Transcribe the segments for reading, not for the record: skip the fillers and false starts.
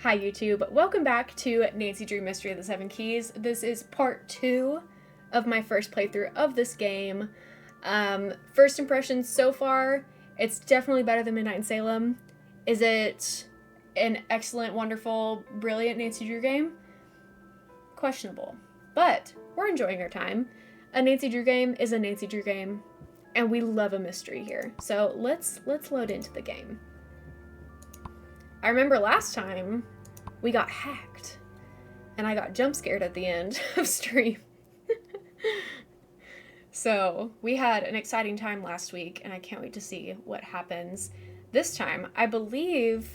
Hi YouTube, welcome back to Nancy Drew Mystery of the Seven Keys. This is part 2 of my first playthrough of this game. First impressions so far, it's definitely better than Midnight in Salem. Is it an excellent, wonderful, brilliant Nancy Drew game? Questionable. But we're enjoying our time. A Nancy Drew game is a Nancy Drew game, and we love a mystery here. So let's load into the game. I remember last time we got hacked and I got jump scared at the end of stream. So we had an exciting time last week and I can't wait to see what happens this time. I believe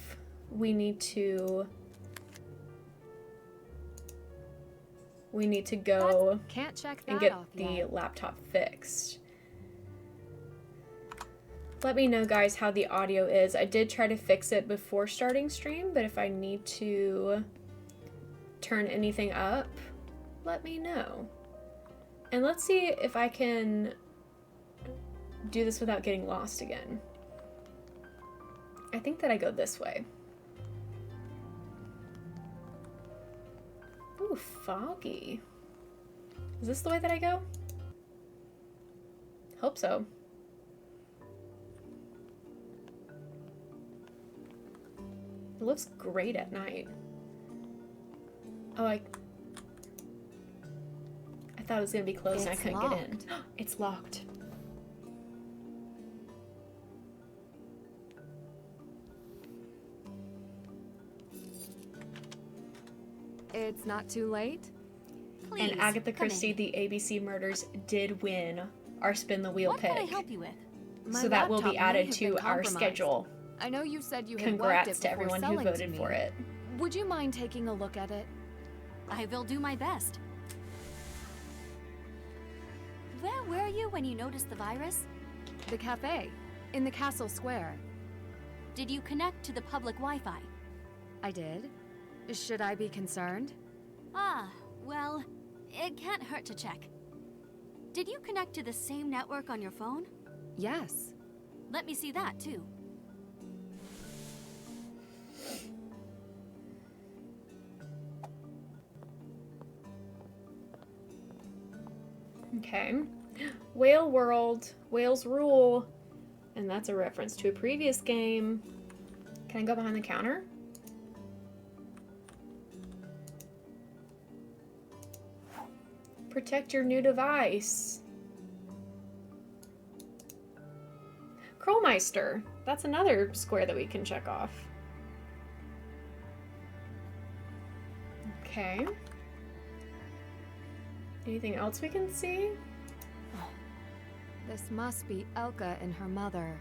we need to go Can't check that and get off the yet. laptop fixed. Let me know, guys, how the audio is. I did try to fix it before starting stream, but if I need to turn anything up, let me know. And let's see if I can do this without getting lost again. I think that I go this way. Ooh, foggy. Is this the way that I go? Hope so. It looks great at night. Oh, I thought it was gonna be closed and I couldn't get in. It's locked. It's not too late? Please, And Agatha come Christie, in. the ABC Murders, did win our Spin the Wheel What pick. can I help you with? My So that will be laptop may added have to been our compromised. schedule. I know you said you had wiped Congrats it to before everyone who selling to voted me. for it. Would you mind taking a look at it? I will do my best. Where were you when you noticed the virus? The cafe, in the castle square. Did you connect to the public Wi-Fi? I did. Should I be concerned? Ah, well, it can't hurt to check. Did you connect to the same network on your phone? Yes. Let me see that, too. Okay. Whale World, whales rule. And that's a reference to a previous game. Can I go behind the counter? Protect your new device. Krollmeister. That's another square that we can check off. Okay. Anything else we can see? This must be Elka and her mother.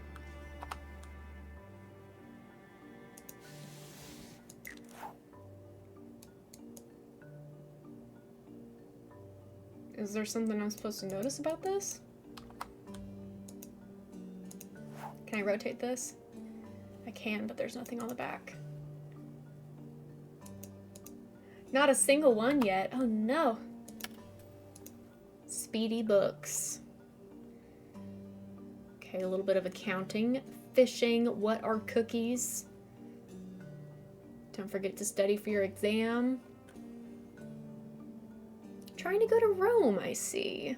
Is there something I'm supposed to notice about this? Can I rotate this? I can, but there's nothing on the back. Not a single one yet. Oh no. Speedy books. Okay, a little bit of accounting. Fishing. What are cookies? Don't forget to study for your exam. Trying to go to Rome, I see.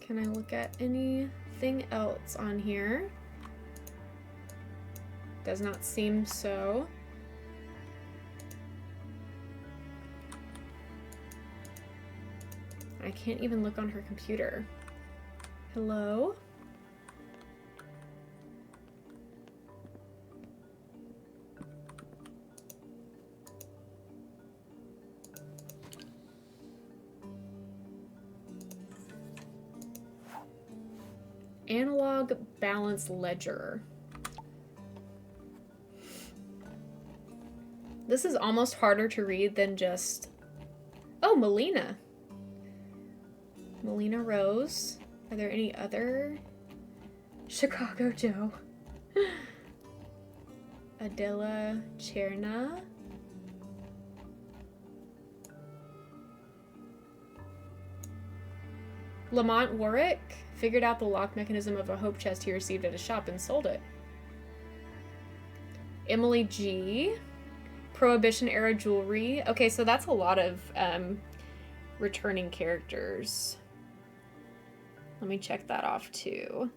Can I look at anything else on here? Does not seem so. I can't even look on her computer. Hello? Analog balance ledger. This is almost harder to read than just... Oh, Melina. Melina Rose. Are there any other? Chicago Joe. Adela Cherna. Lamont Warwick figured out the lock mechanism of a hope chest he received at a shop and sold it. Emily G. Prohibition era jewelry. Okay, so that's a lot of returning characters. Let me check that off too.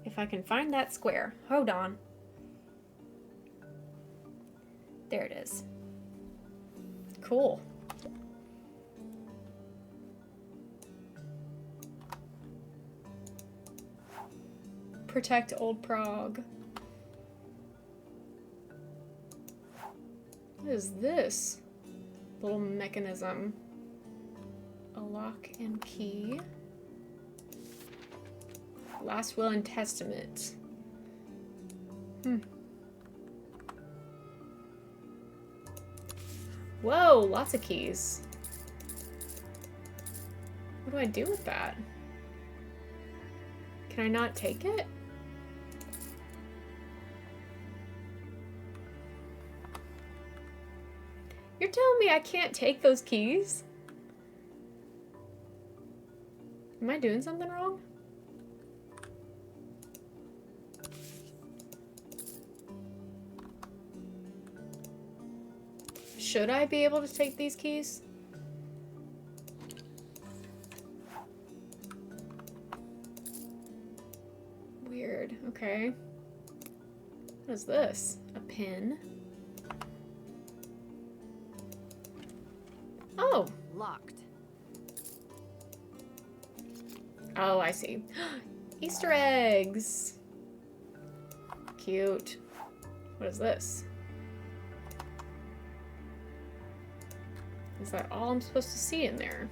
If I can find that square. Hold on. There it is. Cool. Protect Old Prague. What is this? Little mechanism. A lock and key. Last will and testament. Whoa, lots of keys. What do I do with that? Can I not take it? You're telling me I can't take those keys? Am I doing something wrong? Should I be able to take these keys? Weird. Okay. What is this? A pin? Oh! Locked. Oh, I see. Easter eggs! Cute. What is this? Is that all I'm supposed to see in there?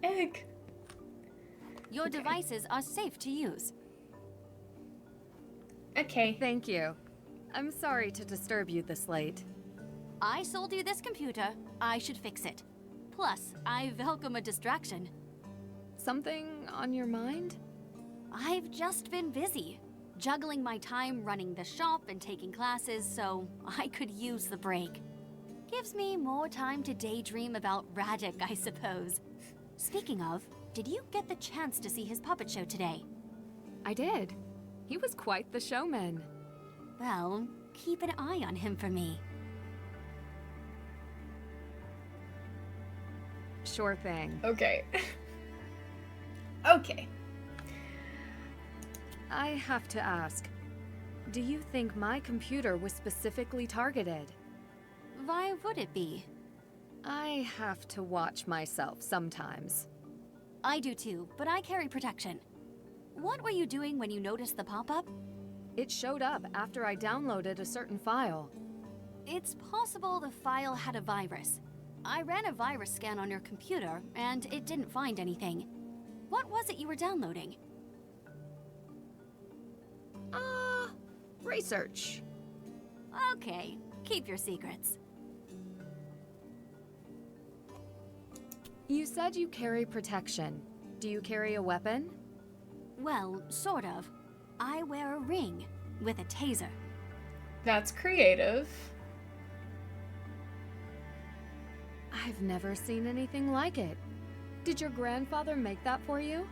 Egg! Your devices are safe to use. Okay. Thank you. I'm sorry to disturb you this late. I sold you this computer. I should fix it. Plus, I welcome a distraction. Something on your mind? I've just been busy, juggling my time running the shop and taking classes, so I could use the break. Gives me more time to daydream about Radek, I suppose. Speaking of, did you get the chance to see his puppet show today? I did. He was quite the showman. Well, keep an eye on him for me. Sure thing. Okay. Okay. I have to ask, do you think my computer was specifically targeted? Why would it be? I have to watch myself sometimes. I do too, but I carry protection. What were you doing when you noticed the pop-up? It showed up after I downloaded a certain file. It's possible the file had a virus. I ran a virus scan on your computer, and it didn't find anything. What was it you were downloading? Research. Okay, keep your secrets. You said you carry protection. Do you carry a weapon? Well, sort of. I wear a ring with a taser. That's creative. I've never seen anything like it. Did your grandfather make that for you?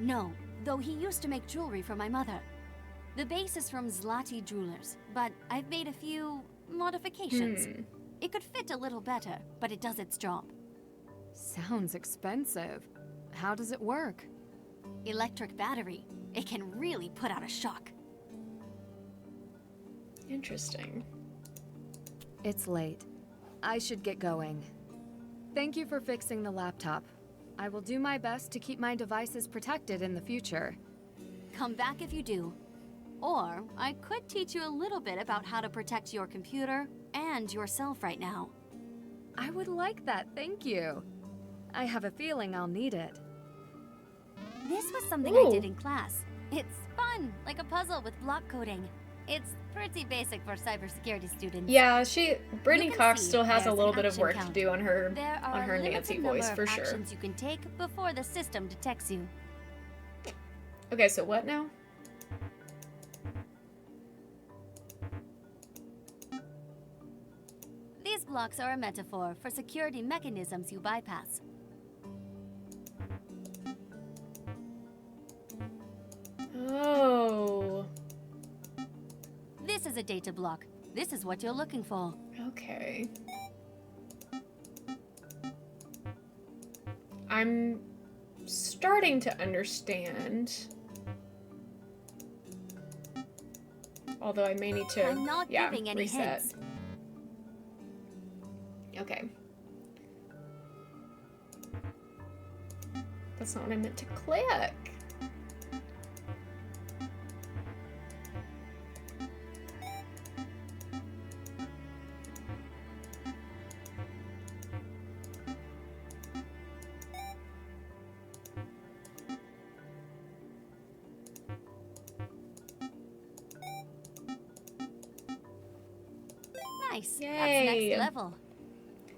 No, though he used to make jewelry for my mother. The base is from Zloty Jewelers, but I've made a few modifications. It could fit a little better, but it does its job. Sounds expensive. How does it work? Electric battery. It can really put out a shock. Interesting. It's late. I should get going. Thank you for fixing the laptop. I will do my best to keep my devices protected in the future. Come back if you do. Or I could teach you a little bit about how to protect your computer and yourself right now. I would like that, thank you. I have a feeling I'll need it. This was something I did Ooh. in class. It's fun, like a puzzle with block coding. It's pretty basic for cybersecurity students. Yeah, Brittany can Cox see still has a there's little an bit of action work to count. do on her There are on her a Nancy limited voice number for of sure. actions you can take before the system detects you. Okay, so what now? These blocks are a metaphor for security mechanisms you bypass. Oh. This is a data block. This is what you're looking for. Okay. I'm starting to understand. Although I may need to, I'm not giving any reset. hints. Okay. That's not what I meant to click. Nice. Yay. That's next level.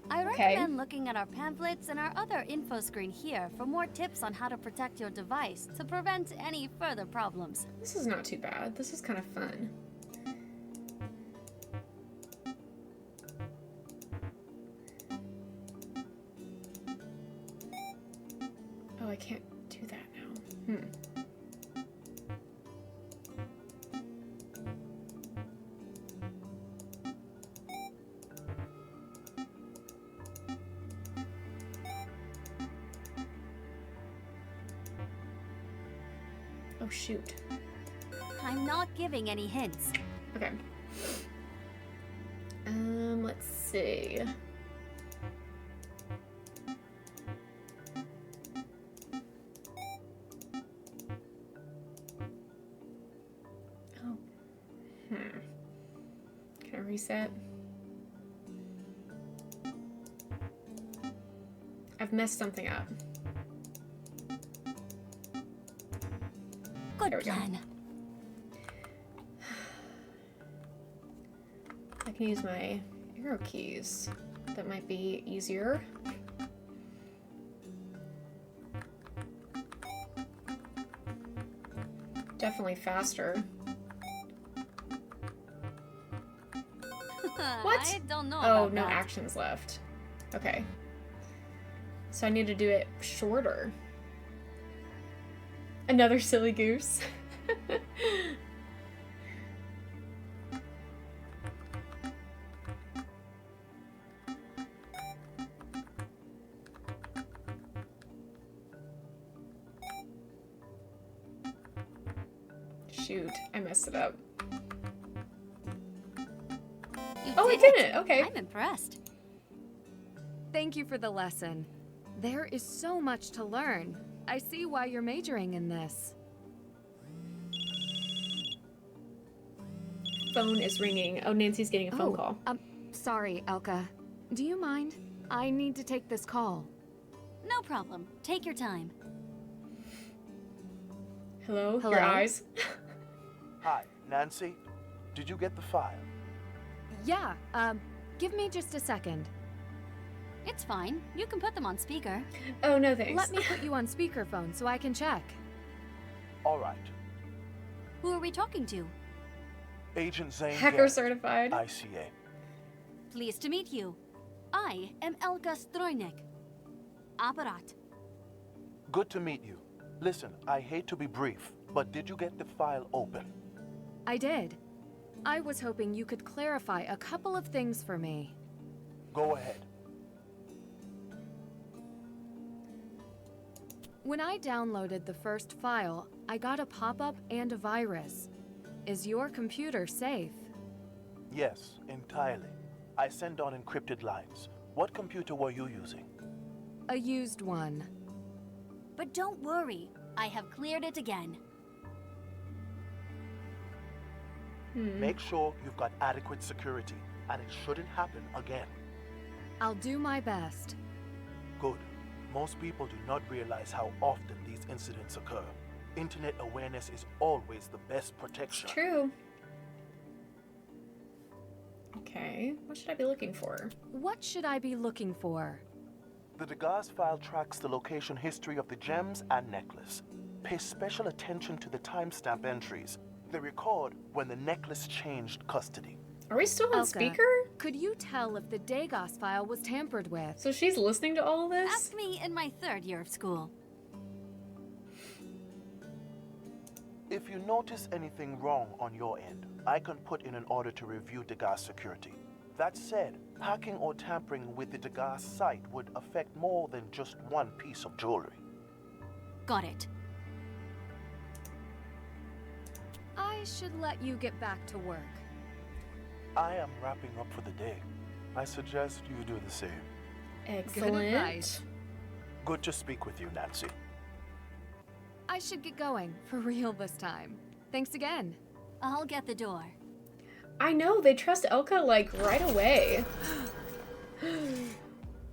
I Okay. recommend looking at our pamphlets and our other info screen here for more tips on how to protect your device to prevent any further problems. This is not too bad. This is kind of fun. Oh, I can't do that now. Oh, shoot. I'm not giving any hints. Okay. Let's see. Oh. Can I reset? I've messed something up. Good There we go. plan. I can use my arrow keys. That might be easier. Definitely faster. What? I don't know Oh, about no that. actions left. Okay. So I need to do it shorter. Another silly goose. Shoot, I messed it up. You Oh, I did did it. Okay. I'm impressed. Thank you for the lesson. There is so much to learn. I see why you're majoring in this. Phone is ringing. Oh, Nancy's getting a phone call. Sorry, Elka. Do you mind? I need to take this call. No problem. Take your time. Hello? Hello? Your eyes? Hi, Nancy. Did you get the file? Yeah, give me just a second. It's fine. You can put them on speaker. Oh, no thanks. Let me put you on speakerphone so I can check. All right. Who are we talking to? Agent Zane Hacker Garrett, certified. ICA. Pleased to meet you. I am Elka Strojnik. Apparat. Good to meet you. Listen, I hate to be brief, but did you get the file open? I did. I was hoping you could clarify a couple of things for me. Go ahead. When I downloaded the first file, I got a pop-up and a virus. Is your computer safe? Yes, entirely. I sent on encrypted lines. What computer were you using? A used one. But don't worry. I have cleared it again. Make sure you've got adequate security, and it shouldn't happen again. I'll do my best. Good. Most people do not realize how often these incidents occur. Internet awareness is always the best protection. True. Okay, what should I be looking for? What should I be looking for? The Degas file tracks the location history of the gems and necklace. Pay special attention to the timestamp entries. They record when the necklace changed custody. Are we still on Elka, speaker? Could you tell if the Dagos file was tampered with? So she's listening to all this? Ask me in my 3rd year of school. If you notice anything wrong on your end, I can put in an order to review Degas security. That said, hacking or tampering with the Degas site would affect more than just one piece of jewelry. Got it. I should let you get back to work. I am wrapping up for the day. I suggest you do the same. Excellent. Good advice. Good to speak with you, Nancy. I should get going, for real this time. Thanks again. I'll get the door. I know, they trust Elka, like, right away.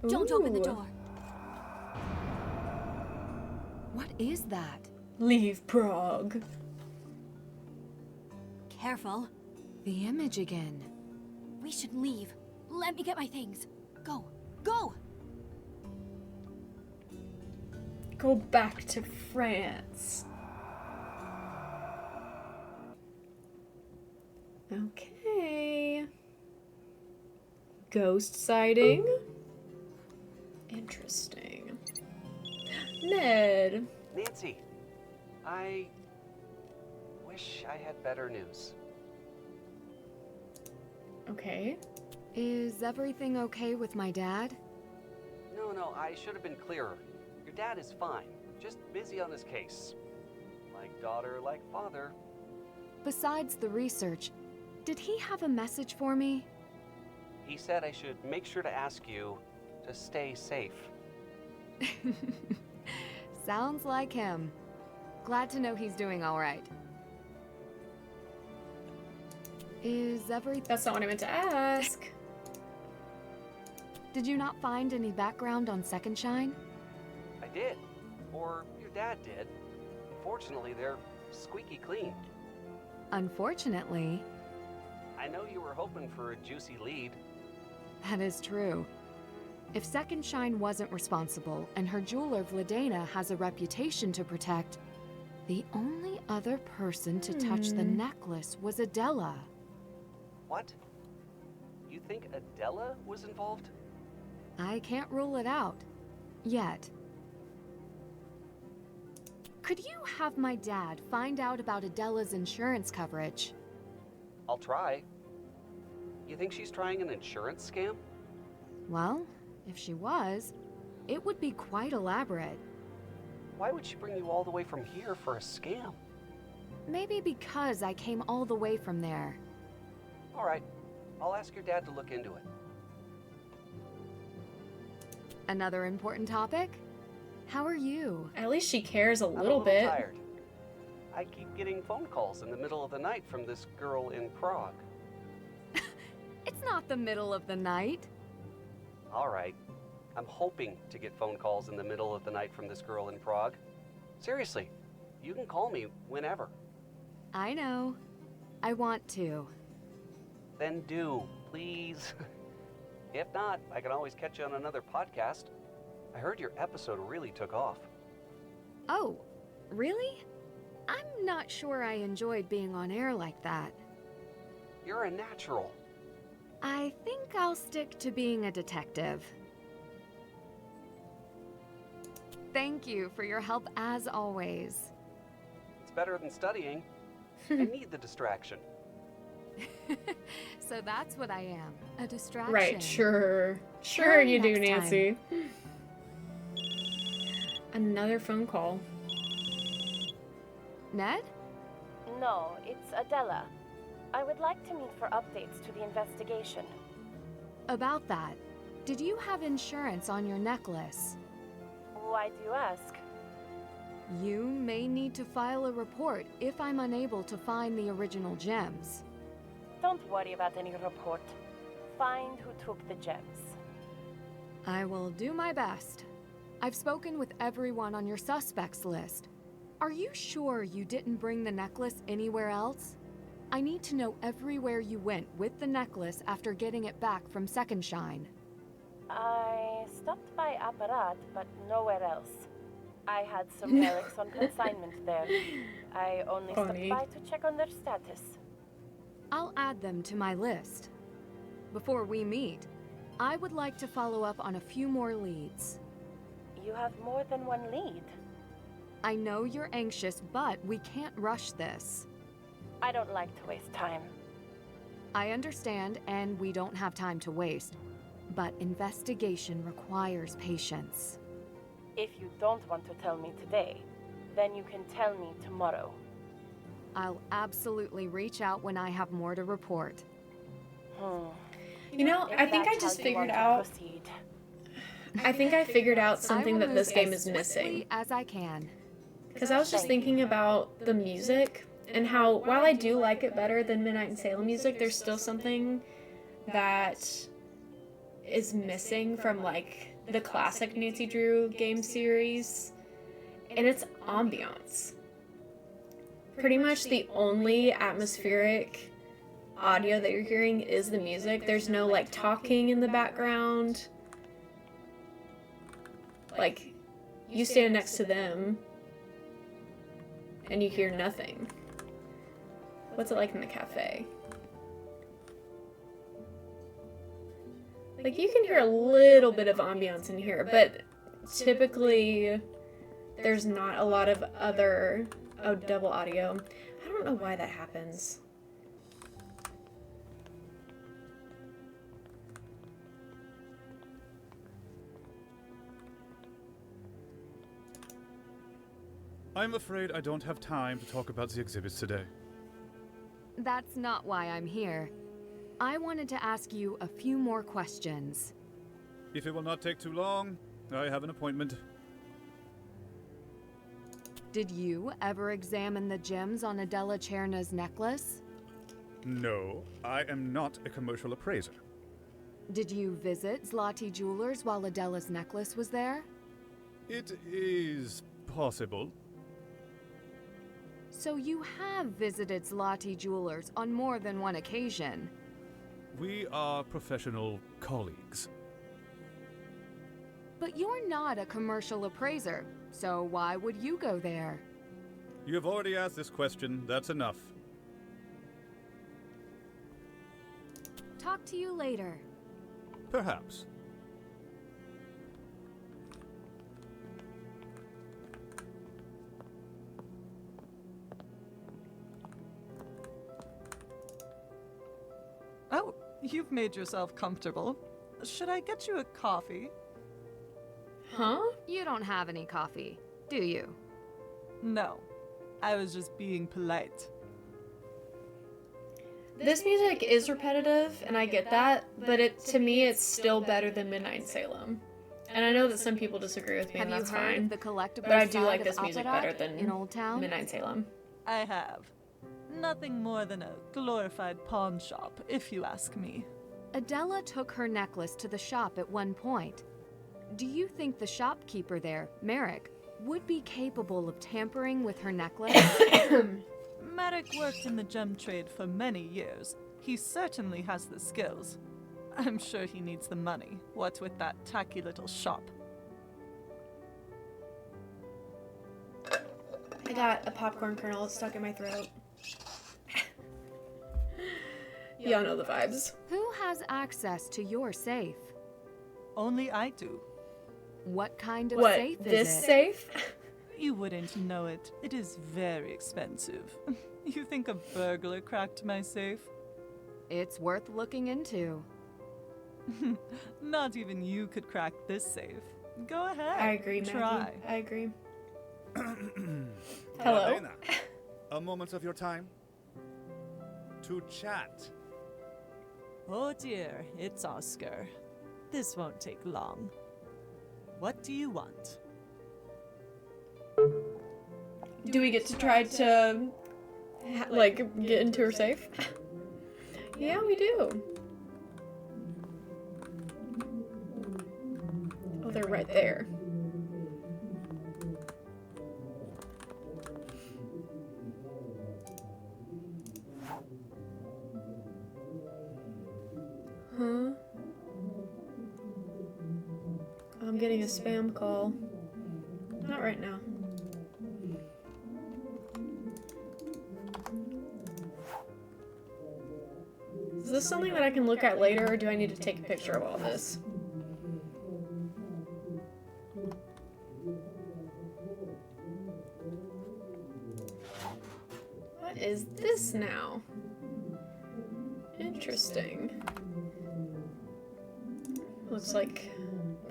Don't open the Ooh. door. What is that? Leave Prague. Careful. The image again. We should leave. Let me get my things. Go. Go! Go back to France. Okay. Ghost sighting. Interesting. Ned. Nancy, I wish I had better news. Okay. Is everything okay with my dad? No, I should have been clearer. Your dad is fine, just busy on his case. Like daughter, like father. Besides the research, did he have a message for me? He said I should make sure to ask you to stay safe. Sounds like him. Glad to know he's doing all right. Is everything... That's not what I meant to ask. Did you not find any background on Second Shine? I did. Or your dad did. Fortunately, they're squeaky clean. Unfortunately, I know you were hoping for a juicy lead. that is true. If Second Shine wasn't responsible and her jeweler Vladena has a reputation to protect, the only other person to touch the necklace was Adela. What? You think Adela was involved? I can't rule it out. Yet. Could you have my dad find out about Adela's insurance coverage? I'll try. You think she's trying an insurance scam? Well, if she was, it would be quite elaborate. Why would she bring you all the way from here for a scam? Maybe because I came all the way from there. All right, I'll ask your dad to look into it. Another important topic? How are you? At least she cares a I'm little a bit. tired. I keep getting phone calls in the middle of the night from this girl in Prague. It's not the middle of the night. All right, I'm hoping to get phone calls in the middle of the night from this girl in Prague. Seriously, you can call me whenever. I know. I want to. Then do, please. If not, I can always catch you on another podcast. I heard your episode really took off. Oh, really? I'm not sure I enjoyed being on air like that. You're a natural. I think I'll stick to being a detective. Thank you for your help as always. It's better than studying. I need the distraction. So that's what I am, a distraction. Right, sure. Sure Try you do, next time. Nancy. Another phone call. Ned? No, it's Adela. I would like to meet for updates to the investigation. About that, did you have insurance on your necklace? Why do you ask? You may need to file a report if I'm unable to find the original gems. Don't worry about any report. Find who took the gems. I will do my best. I've spoken with everyone on your suspects list. Are you sure you didn't bring the necklace anywhere else? I need to know everywhere you went with the necklace after getting it back from Second Shine. I stopped by Apparat, but nowhere else. I had some relics on consignment there. I only Funny. stopped by to check on their status. I'll add them to my list. before we meet, I would like to follow up on a few more leads. You have more than one lead. I know you're anxious, but we can't rush this. I don't like to waste time. I understand, and we don't have time to waste. But investigation requires patience. If you don't want to tell me today, then you can tell me tomorrow. I'll absolutely reach out when I have more to report. You know, I think I just figured out. I think I figured out something that this game is missing. As I can. Because I was just thinking about the music and how, while I do like it better than Midnight in Salem music, there's still something that is missing from, like, the classic Nancy Drew game series, and it's ambiance. Pretty much the only atmospheric audio that you're hearing is the music. There's no, like, talking in the background. Like, you stand next to them and you hear nothing. What's it like in the cafe? Like, you can hear a little bit of ambiance in here, but typically there's not a lot of other double audio. I don't know why that happens. I'm afraid I don't have time to talk about the exhibits today. That's not why I'm here. I wanted to ask you a few more questions. If it will not take too long, I have an appointment. Did you ever examine the gems on Adela Cherna's necklace? No, I am not a commercial appraiser. Did you visit Zloty Jewelers while Adela's necklace was there? It is possible. So you have visited Zloty Jewelers on more than one occasion. We are professional colleagues. But you're not a commercial appraiser, so why would you go there? You have already asked this question, that's enough. Talk to you later. Perhaps. Oh, you've made yourself comfortable. Should I get you a coffee? Huh? You don't have any coffee, do you? No. I was just being polite. This music is repetitive, and I get that, but to me, it's still better than Midnight in Salem. And I know that some people disagree with me, Have and you that's heard fine. of the collectible But I do side like of this music Apparat better than in Old Town? Midnight in Salem. I have. Nothing more than a glorified pawn shop, if you ask me. Adela took her necklace to the shop at one point. Do you think the shopkeeper there, Merrick, would be capable of tampering with her necklace? Merrick worked in the gem trade for many years. He certainly has the skills. I'm sure he needs the money, what with that tacky little shop. I got a popcorn kernel stuck in my throat. Y'all know the vibes. Who has access to your safe? Only I do. What kind of What, safe is this it? safe? You wouldn't know it. It is very expensive. You think a burglar cracked my safe? It's worth looking into. Not even you could crack this safe. Go ahead. I agree, Maggie. Try. I agree. Hello? Helena, a moment of your time to chat. Oh dear, it's Oscar. This won't take long. What do you want? Do we get to try to, like, get into her safe? Yeah, we do. Oh, they're right there. Huh? I'm getting a spam call. Not right now. Is this something that I can look at later, or do I need to take a picture of all this? What is this now? Interesting. Looks like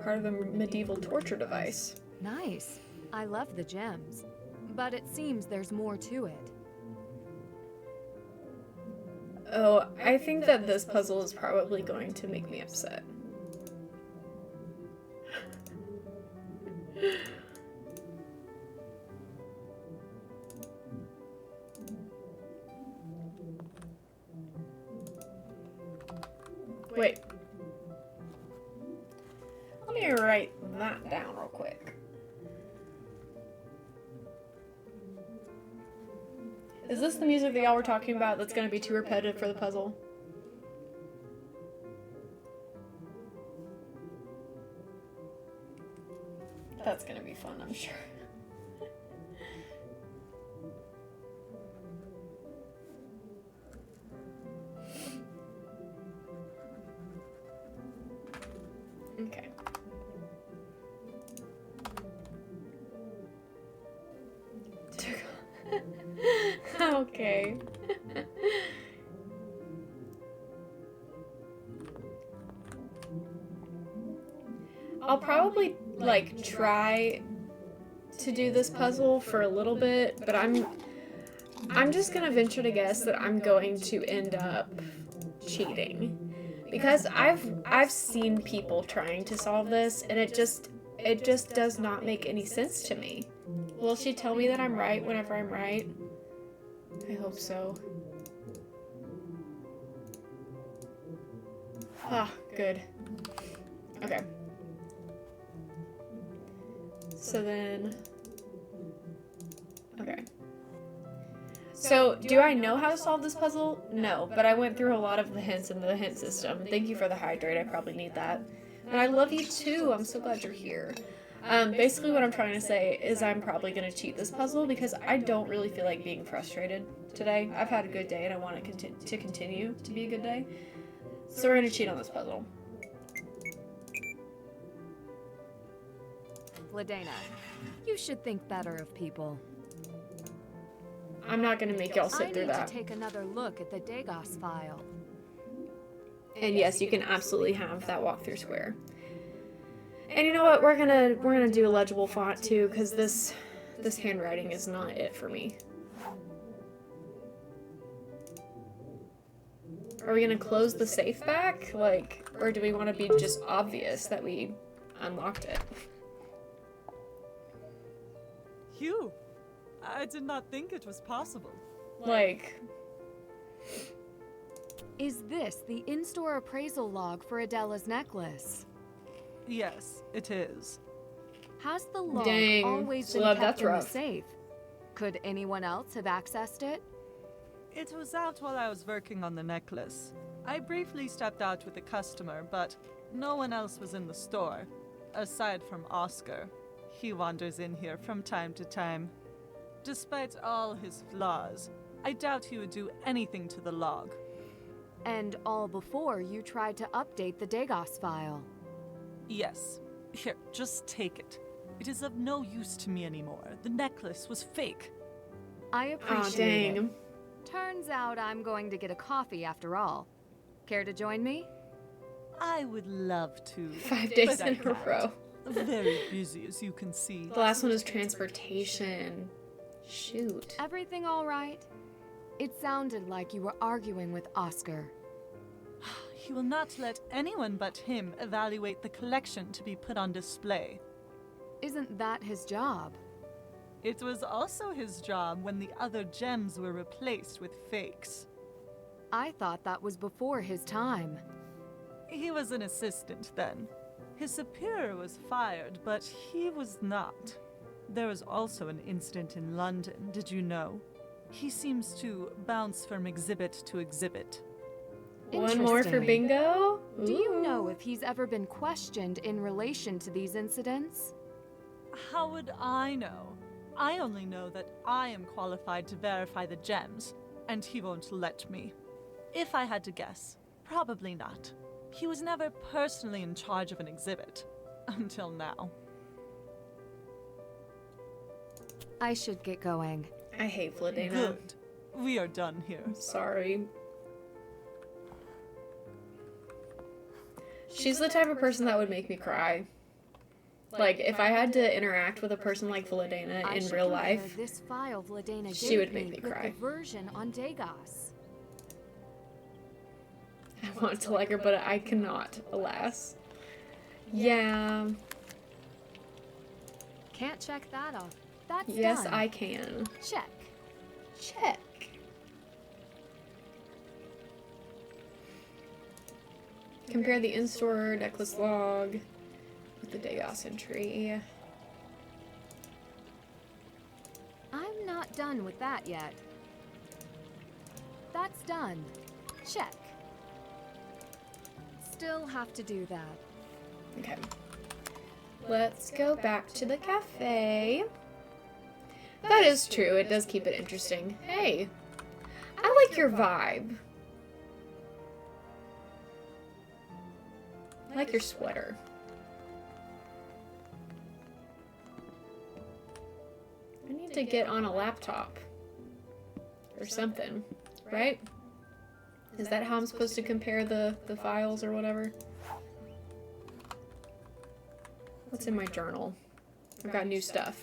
part of a medieval torture device. Nice. I love the gems. But it seems there's more to it. Oh, I think that this puzzle is probably going to make me upset. Wait. Let me write that down real quick. Is this the music that y'all were talking about that's going to be too repetitive for the puzzle? That's going to be fun, I'm sure. Okay. Okay. I'll probably like try to do this puzzle for a little bit, but I'm just gonna venture to guess that I'm going to end up cheating. Because I've seen people trying to solve this, and it just does not make any sense to me. Will she tell me that I'm right whenever I'm right? I hope so. Ah, good. Okay. So then... Okay. So, do I know how to solve this puzzle? No, but I went through a lot of the hints in the hint system. Thank you for the hydrate, I probably need that. And I love you too, I'm so glad you're here. Basically what I'm trying to say is I'm probably going to cheat this puzzle because I don't really feel like being frustrated today. I've had a good day and I want it to continue to be a good day. So we're going to cheat on this puzzle. Ladena, you should think better of people. I'm not going to make y'all sit through I that. need to take another look at the Dagos file. And yes, you can absolutely have that walkthrough square. And you know what? We're gonna do a legible font too, because this handwriting is not it for me. Are we gonna close the safe back, like, or do we want to be just obvious that we unlocked it? Hugh, I did not think it was possible. Like, Is this the in-store appraisal log for Adela's necklace? Yes, it is. Has the log Dang, always been Celeb, kept that's in the rough. safe? Could anyone else have accessed it? It was out while I was working on the necklace. I briefly stepped out with a customer, but no one else was in the store, aside from Oscar. He wanders in here from time to time. Despite all his flaws, I doubt he would do anything to the log. And all before you tried to update the Dagos file. Yes. Here, just take it. It is of no use to me anymore. The necklace was fake. I oh appreciate it. dang. Turns out I'm going to get a coffee after all. Care to join me? I would love to. 5 days but I in a can't. row. Very busy, as you can see. The last one is transportation. Shoot. Everything all right? It sounded like you were arguing with Oscar. He will not let anyone but him evaluate the collection to be put on display. Isn't that his job? It was also his job when the other gems were replaced with fakes. I thought that was before his time. He was an assistant then. His superior was fired, but he was not. There was also an incident in London, did you know? He seems to bounce from exhibit to exhibit. One more for Interesting. bingo? Do you know Ooh. if he's ever been questioned in relation to these incidents? How would I know? I only know that I am qualified to verify the gems, and he won't let me. If I had to guess, Probably not. He was never personally in charge of an exhibit. Until now. I should get going. I hate Vladena. Good. We are done here. Sorry. She's the type of person that would make me cry. Like, if I had to interact with a person like Vladena I in should real compare life, this file Vladena she gave would make me with cry. the version on Degas. I want to like her, but I cannot, alas. Yeah. Can't check that off. That's Yes, done. I can. Check. Check. Compare the in-store necklace log with the Degas entry. I'm not done with that yet. That's done. Check. Still have to do that. Okay. Let's go back to the cafe. That is true. It does keep it interesting. Hey, I like your vibe. I like your sweater. I need to get on a laptop. Or something, right? Is that how I'm supposed to compare the files or whatever? What's in my journal? I've got new stuff.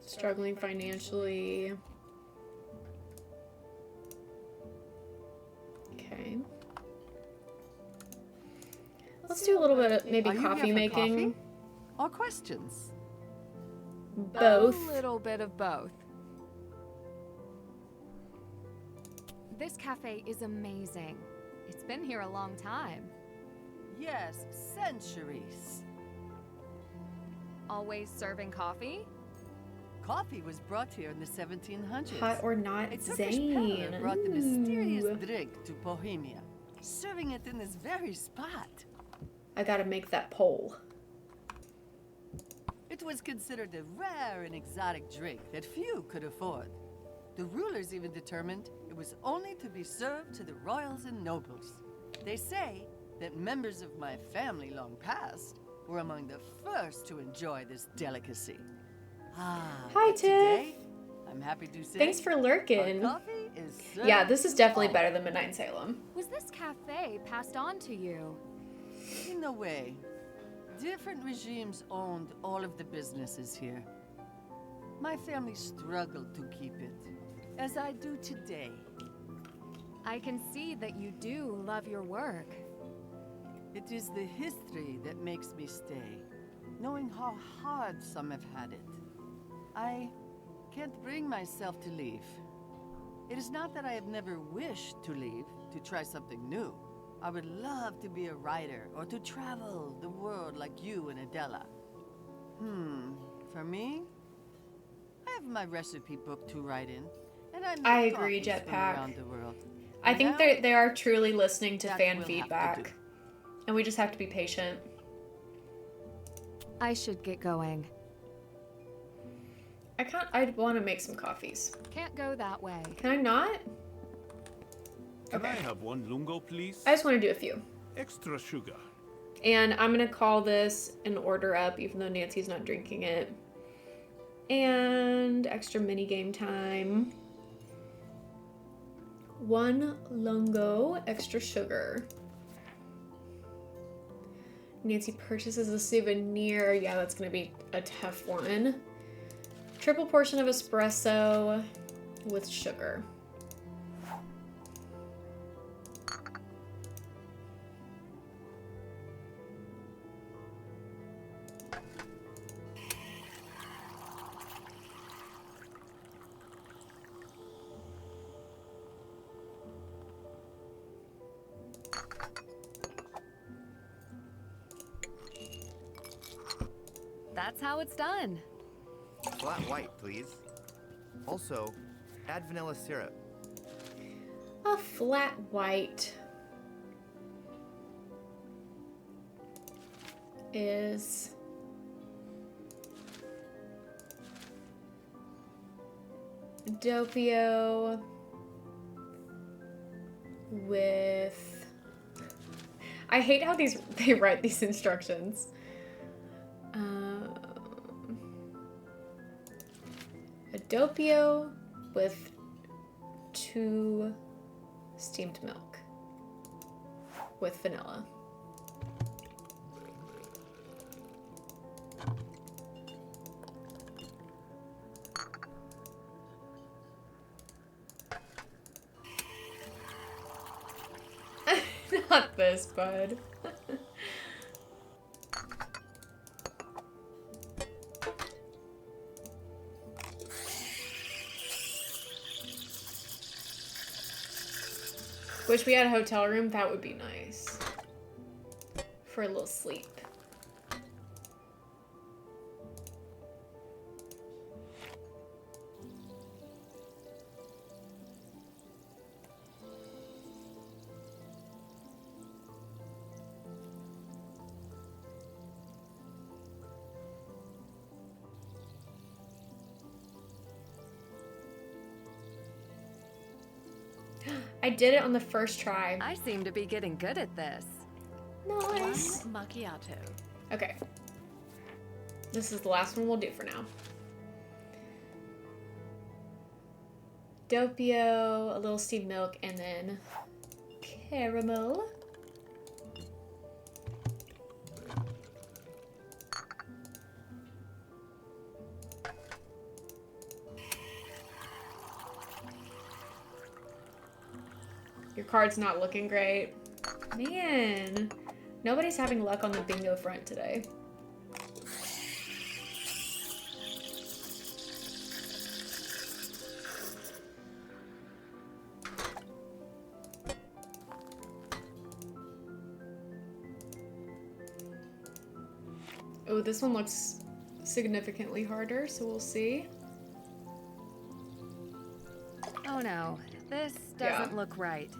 Struggling financially. Okay. Let's do a little bit of maybe Are you coffee here for making. coffee? Or questions? Both. A little bit of both. This cafe is amazing. It's been here a long time. Yes, centuries. Always serving coffee? Coffee was brought here in the 1700s. Hot or not, A Turkish Zane. peddler brought the mysterious Ooh. drink to Bohemia, serving it in this very spot. I gotta make that poll. It was considered a rare and exotic drink that few could afford. The rulers even determined it was only to be served to the royals and nobles. They say that members of my family long past were among the first to enjoy this delicacy. Hi, but today, Tiff. I'm happy to say Thanks for our lurking. coffee is Yeah, served this is to definitely all. better than Midnight in Salem. Was this cafe passed on to you? In a way, different regimes owned all of the businesses here. My family struggled to keep it, as I do today. I can see that you do love your work. It is the history that makes me stay, knowing how hard some have had it. I can't bring myself to leave. It is not that I have never wished to leave, to try something new. I would love to be a writer or to travel the world like you and Adela. For me, I have my recipe book to write in, and I I make agree, coffees from Jetpack. around the world. I think Now, they are truly listening to that fan will have to feedback. do. And we just have to be patient. I should get going. I'd want to make some coffees. Can't go that way. Can I not? Can I Okay. have one lungo, please? I just want to do a few. Extra sugar. And I'm going to call this an order up, even though Nancy's not drinking it. And extra mini game time. 1 lungo, extra sugar. Nancy purchases a souvenir. Yeah, that's going to be a tough one. Triple portion of espresso with sugar. That's how it's done. Flat white, please. Also, add vanilla syrup. A flat white is Doppio with... I hate how they write these instructions. A Doppio with 2 steamed milk with vanilla. Not this, bud. Wish we had a hotel room. That would be nice. For a little sleep. I did it on the first try. I seem to be getting good at this. Nice. One macchiato. Okay. This is the last one we'll do for now. Doppio, a little steamed milk, and then caramel. Your card's not looking great. Man, nobody's having luck on the bingo front today. Oh, this one looks significantly harder, so we'll see. Oh no, this doesn't look right.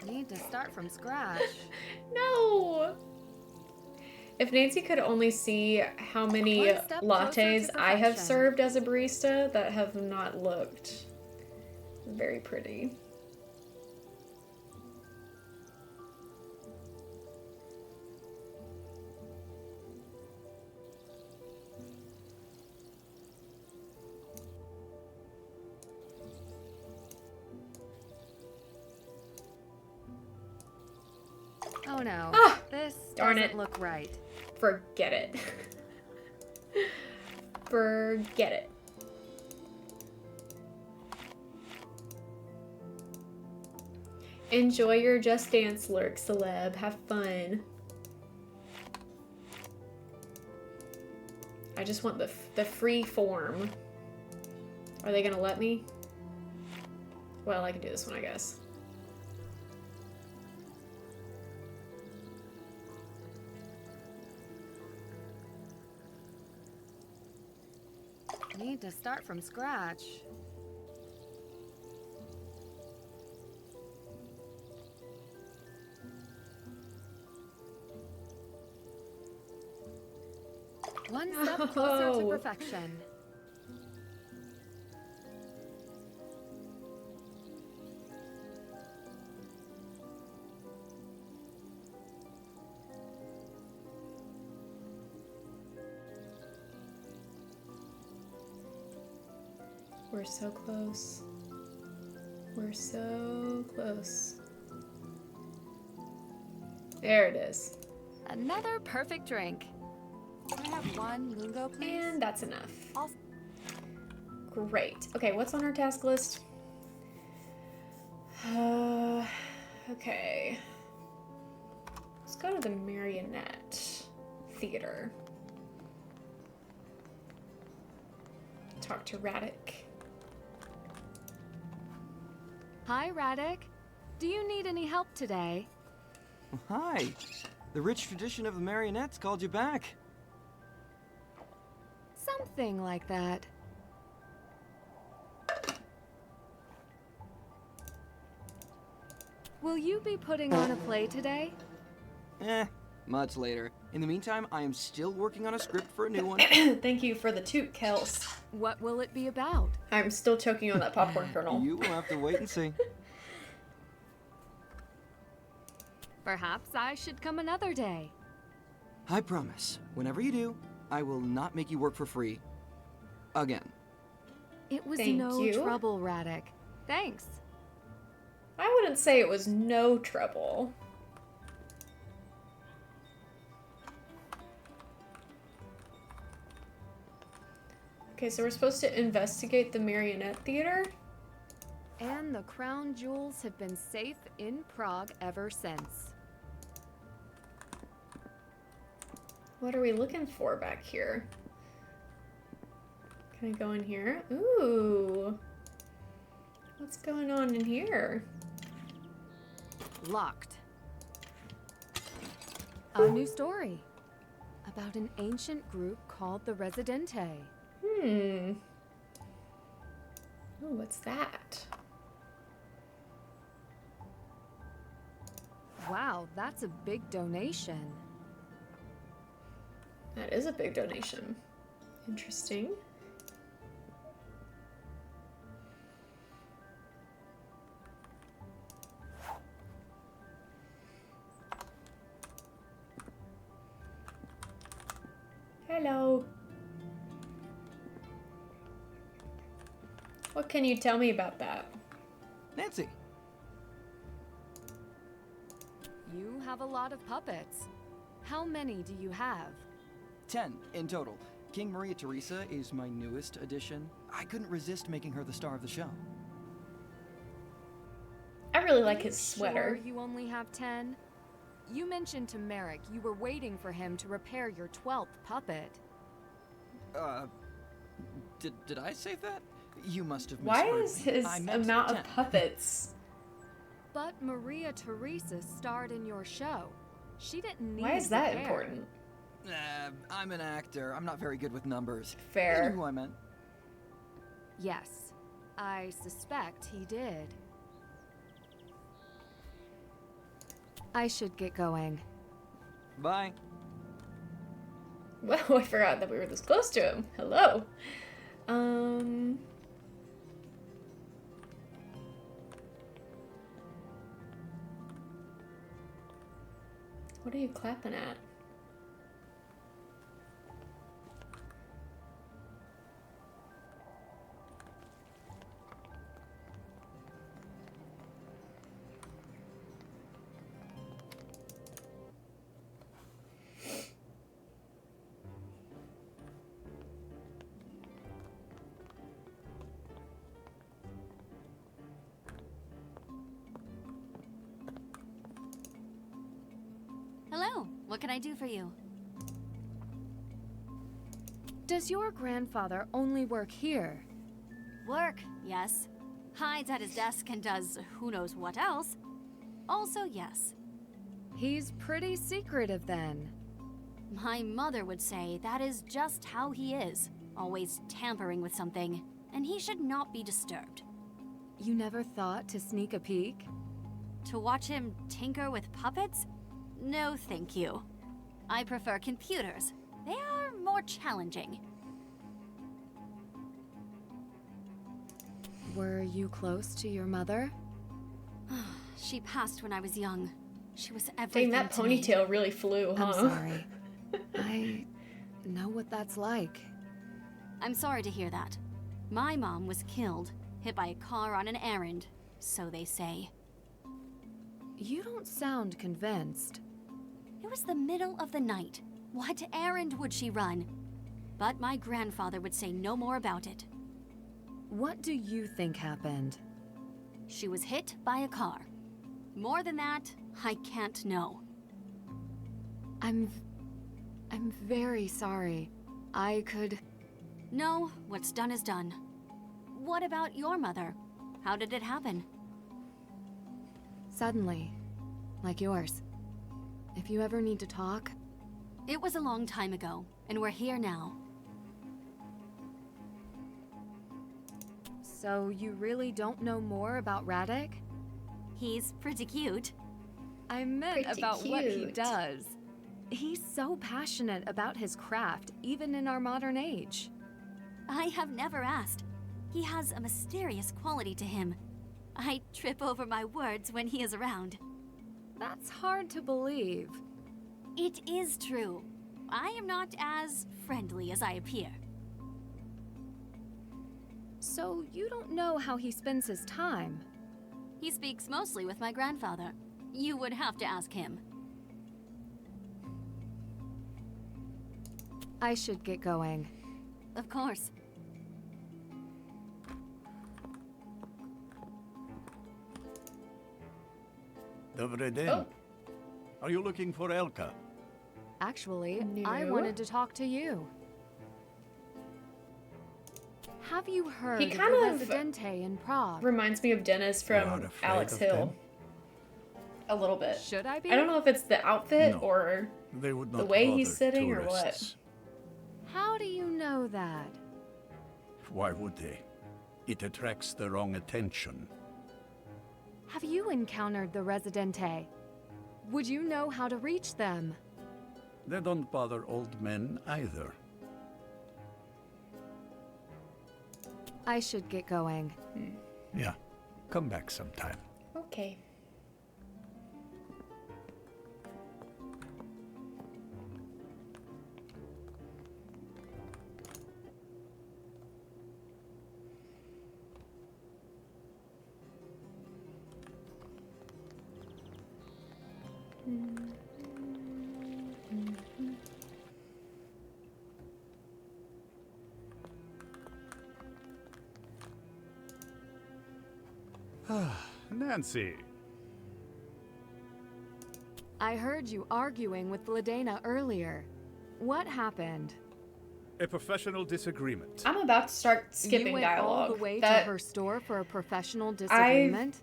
Need to start from scratch. No! If Nancy could only see how many One step closer lattes to I have perfection. served as a barista that have not looked very pretty. Oh no, Ah, this darn doesn't it. look right. Forget it. Forget it. Enjoy your Just Dance lurk, celeb. Have fun. I just want the free form. Are they gonna let me? Well, I can do this one, I guess. Need to start from scratch. One step closer to No. perfection. We're so close. We're so close. There it is. Another perfect drink. Can I have one lungo, please? And that's enough. I'll- Great. Okay, what's on our task list? Okay. Let's go to the Marionette Theater. Talk to Radek. Hi, Radek. Do you need any help today? Hi. The rich tradition of the marionettes called you back. Something like that. Will you be putting on a play today? Much later. In the meantime, I am still working on a script for a new one. Thank you for the toot, Kels. What will it be about? I'm still choking on that popcorn kernel. You will have to wait and see. Perhaps I should come another day. I promise, whenever you do, I will not make you work for free. Again. It was Thank no you. trouble, Radek. Thanks. I wouldn't say it was no trouble. Okay, so we're supposed to investigate the Marionette Theater? And the crown jewels have been safe in Prague ever since. What are we looking for back here? Can I go in here? Ooh. What's going on in here? Locked. A new story about an ancient group called the Residente. Oh, what's that? Wow, that's a big donation. That is a big donation. Interesting. Hello. What can you tell me about that? Nancy. You have a lot of puppets. How many do you have? 10 in total. King Maria Theresa is my newest addition. I couldn't resist making her the star of the show. I really like Are his you sweater. Sure you only have 10? You mentioned to Merrick you were waiting for him to repair your 12th puppet. Did I say that? You must have Why misheard is me. his I meant amount 10. of puppets? But Maria Theresa starred in your show. She didn't need Why is that repair. important? I'm an actor. I'm not very good with numbers. Fair. You knew who I meant. Yes, I suspect he did. I should get going. Bye. Well, I forgot that we were this close to him. Hello. What are you clapping at? Hello, what can I do for you? Does your grandfather only work here? Work, yes. Hides at his desk and does who knows what else. Also, yes. He's pretty secretive then. My mother would say that is just how he is. Always tampering with something, and he should not be disturbed. You never thought to sneak a peek? To watch him tinker with puppets? No, thank you. I prefer computers. They are more challenging. Were you close to your mother? She passed when I was young. She was everything Dang, that to me. ponytail really flew, huh? I'm sorry. I know what that's like. I'm sorry to hear that. My mom was killed, hit by a car on an errand, so they say. You don't sound convinced. It was the middle of the night. What errand would she run? But my grandfather would say no more about it. What do you think happened? She was hit by a car. More than that, I can't know. I'm very sorry. I could... No, what's done is done. What about your mother? How did it happen? Suddenly. Like yours. If you ever need to talk... It was a long time ago, and we're here now. So you really don't know more about Radek? He's pretty cute. I meant Pretty about what he cute. does. He's so passionate about his craft, even in our modern age. I have never asked. He has a mysterious quality to him. I trip over my words when he is around. That's hard to believe. It is true. I am not as friendly as I appear. So you don't know how he spends his time? He speaks mostly with my grandfather. You would have to ask him. I should get going. Of course. Dobry den. Oh. Are you looking for Elka? Actually, I No. wanted to talk to you. Have you heard He of kind the of Residente in Prague? Reminds me of Dennis You are from afraid Alex of Hill. them? A little bit. Should I be? I don't know if it's the outfit No. or They would not the way he's bother sitting or what. tourists. How do you know that? Why would they? It attracts the wrong attention. Have you encountered the Residente? Would you know how to reach them? They don't bother old men either. I should get going. Yeah. Come back sometime. Okay. Nancy. I heard you arguing with Vladena earlier. What happened? A professional disagreement. I'm about to start skipping you went dialogue. all the way That to her store for a professional disagreement?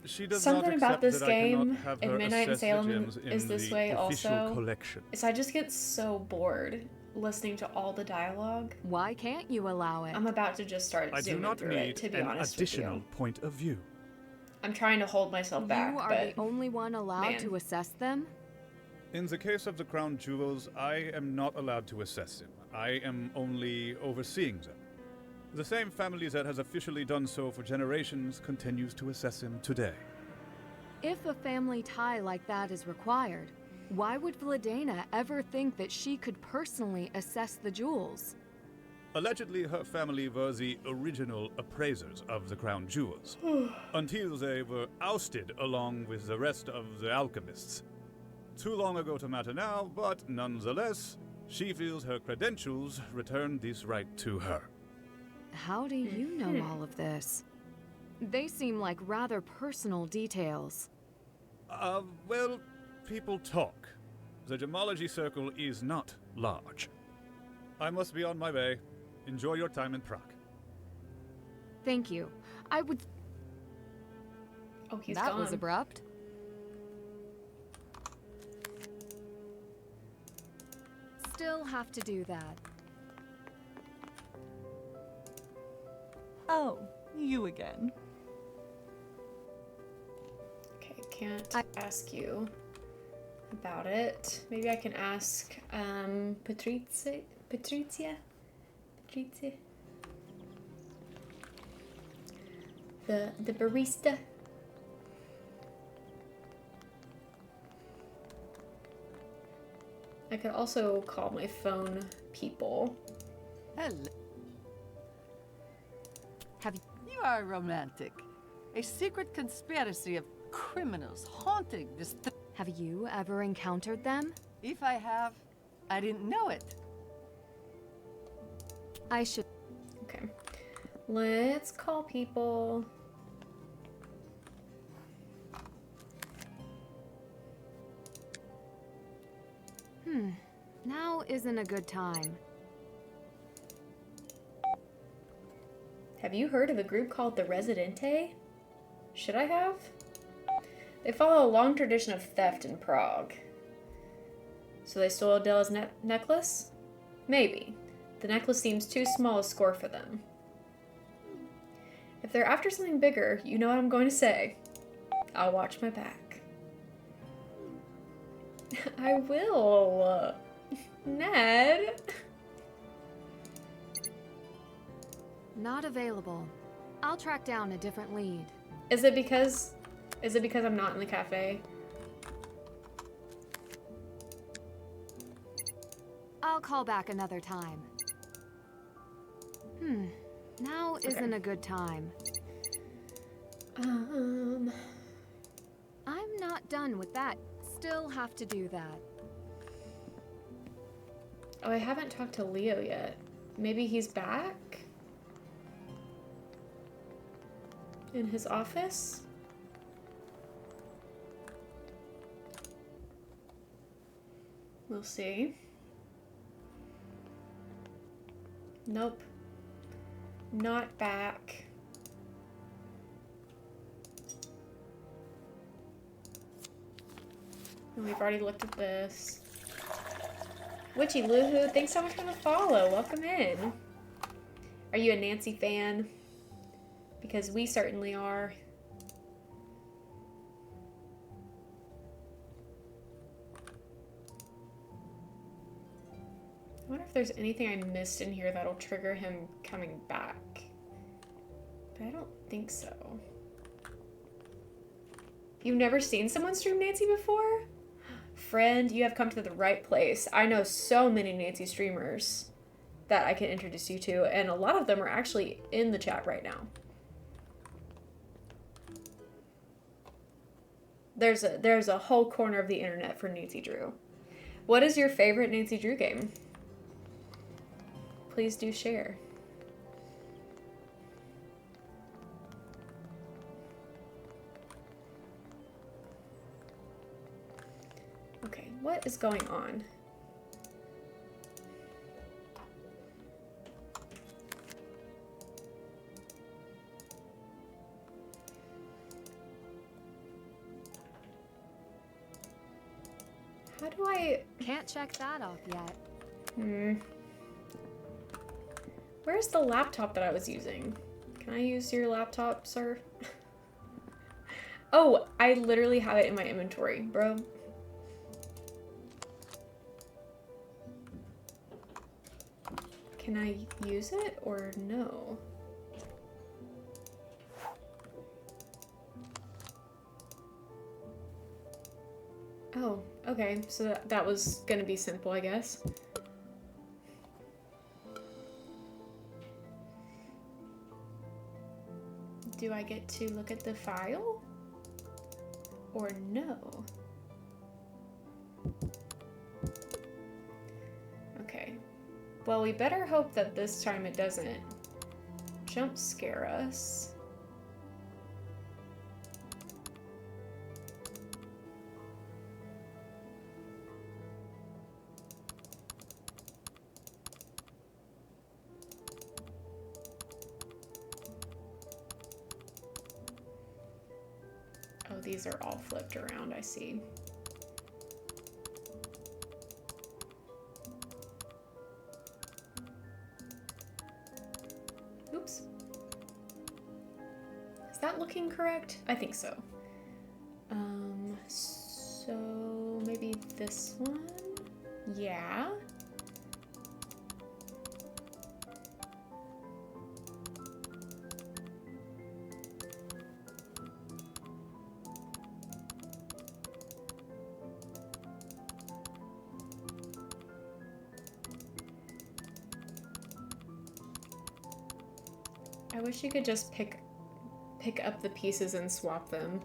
She does something not about accept this that I cannot game have in her Midnight in assess the Salem gems in is this the way official also. collection. So I just get so bored listening to all the dialogue. Why can't you allow it? I'm about to just start I do zooming not through it, need to be an honest additional with you. point of view. I'm trying to hold myself back, You are but the only one allowed man. to assess them? In the case of the crown jewels, I am not allowed to assess them. I am only overseeing them. The same family that has officially done so for generations continues to assess him today. If a family tie like that is required, why would Vladena ever think that she could personally assess the jewels? Allegedly, her family were the original appraisers of the crown jewels, until they were ousted along with the rest of the alchemists. Too long ago to matter now, but nonetheless, she feels her credentials return this right to her. How do you know all of this? They seem like rather personal details. Well, people talk. The gemology circle is not large. I must be on my way. Enjoy your time in Prague. Thank you. I would... oh, he's that gone. was abrupt. Still have to do that. Oh, you again. Okay, can't ask you about it. Maybe I can ask Patrizia? The barista. I could also call my phone people. Hello. Have You are romantic. A secret conspiracy of criminals haunting this. Have you ever encountered them? If I have, I didn't know it. I should... Okay. Let's call people. Now isn't a good time. Have you heard of a group called the Residente? Should I have? They follow a long tradition of theft in Prague. So they stole Adela's necklace? Maybe. The necklace seems too small a score for them. If they're after something bigger, you know what I'm going to say. I'll watch my back. I will. Ned. Not available. I'll track down a different lead. Is it because I'm not in the cafe? I'll call back another time. Now isn't a good time. I'm not done with that. Still have to do that. Oh, I haven't talked to Leo yet. Maybe he's back? In his office? We'll see. Nope. Not back. And we've already looked at this. Witchy Luhu, thanks so much for the follow. Welcome in. Are you a Nancy fan? Because we certainly are. I wonder if there's anything I missed in here that'll trigger him coming back. But I don't think so. You've never seen someone stream Nancy before? Friend, you have come to the right place. I know so many Nancy streamers that I can introduce you to, and a lot of them are actually in the chat right now. There's a whole corner of the internet for Nancy Drew. What is your favorite Nancy Drew game? Please do share. Okay, what is going on? How do I... Can't check that off yet. Where's the laptop that I was using? Can I use your laptop, sir? Oh, I literally have it in my inventory, bro. Can I use it or no? Oh, okay. So that was gonna be simple, I guess. Do I get to look at the file? Or no? Okay. Well, we better hope that this time it doesn't jump scare us. Oh, these are all flipped around, I see. Oops. Is that looking correct? I think so. So maybe this one? Yeah. I wish you could just pick up the pieces and swap them.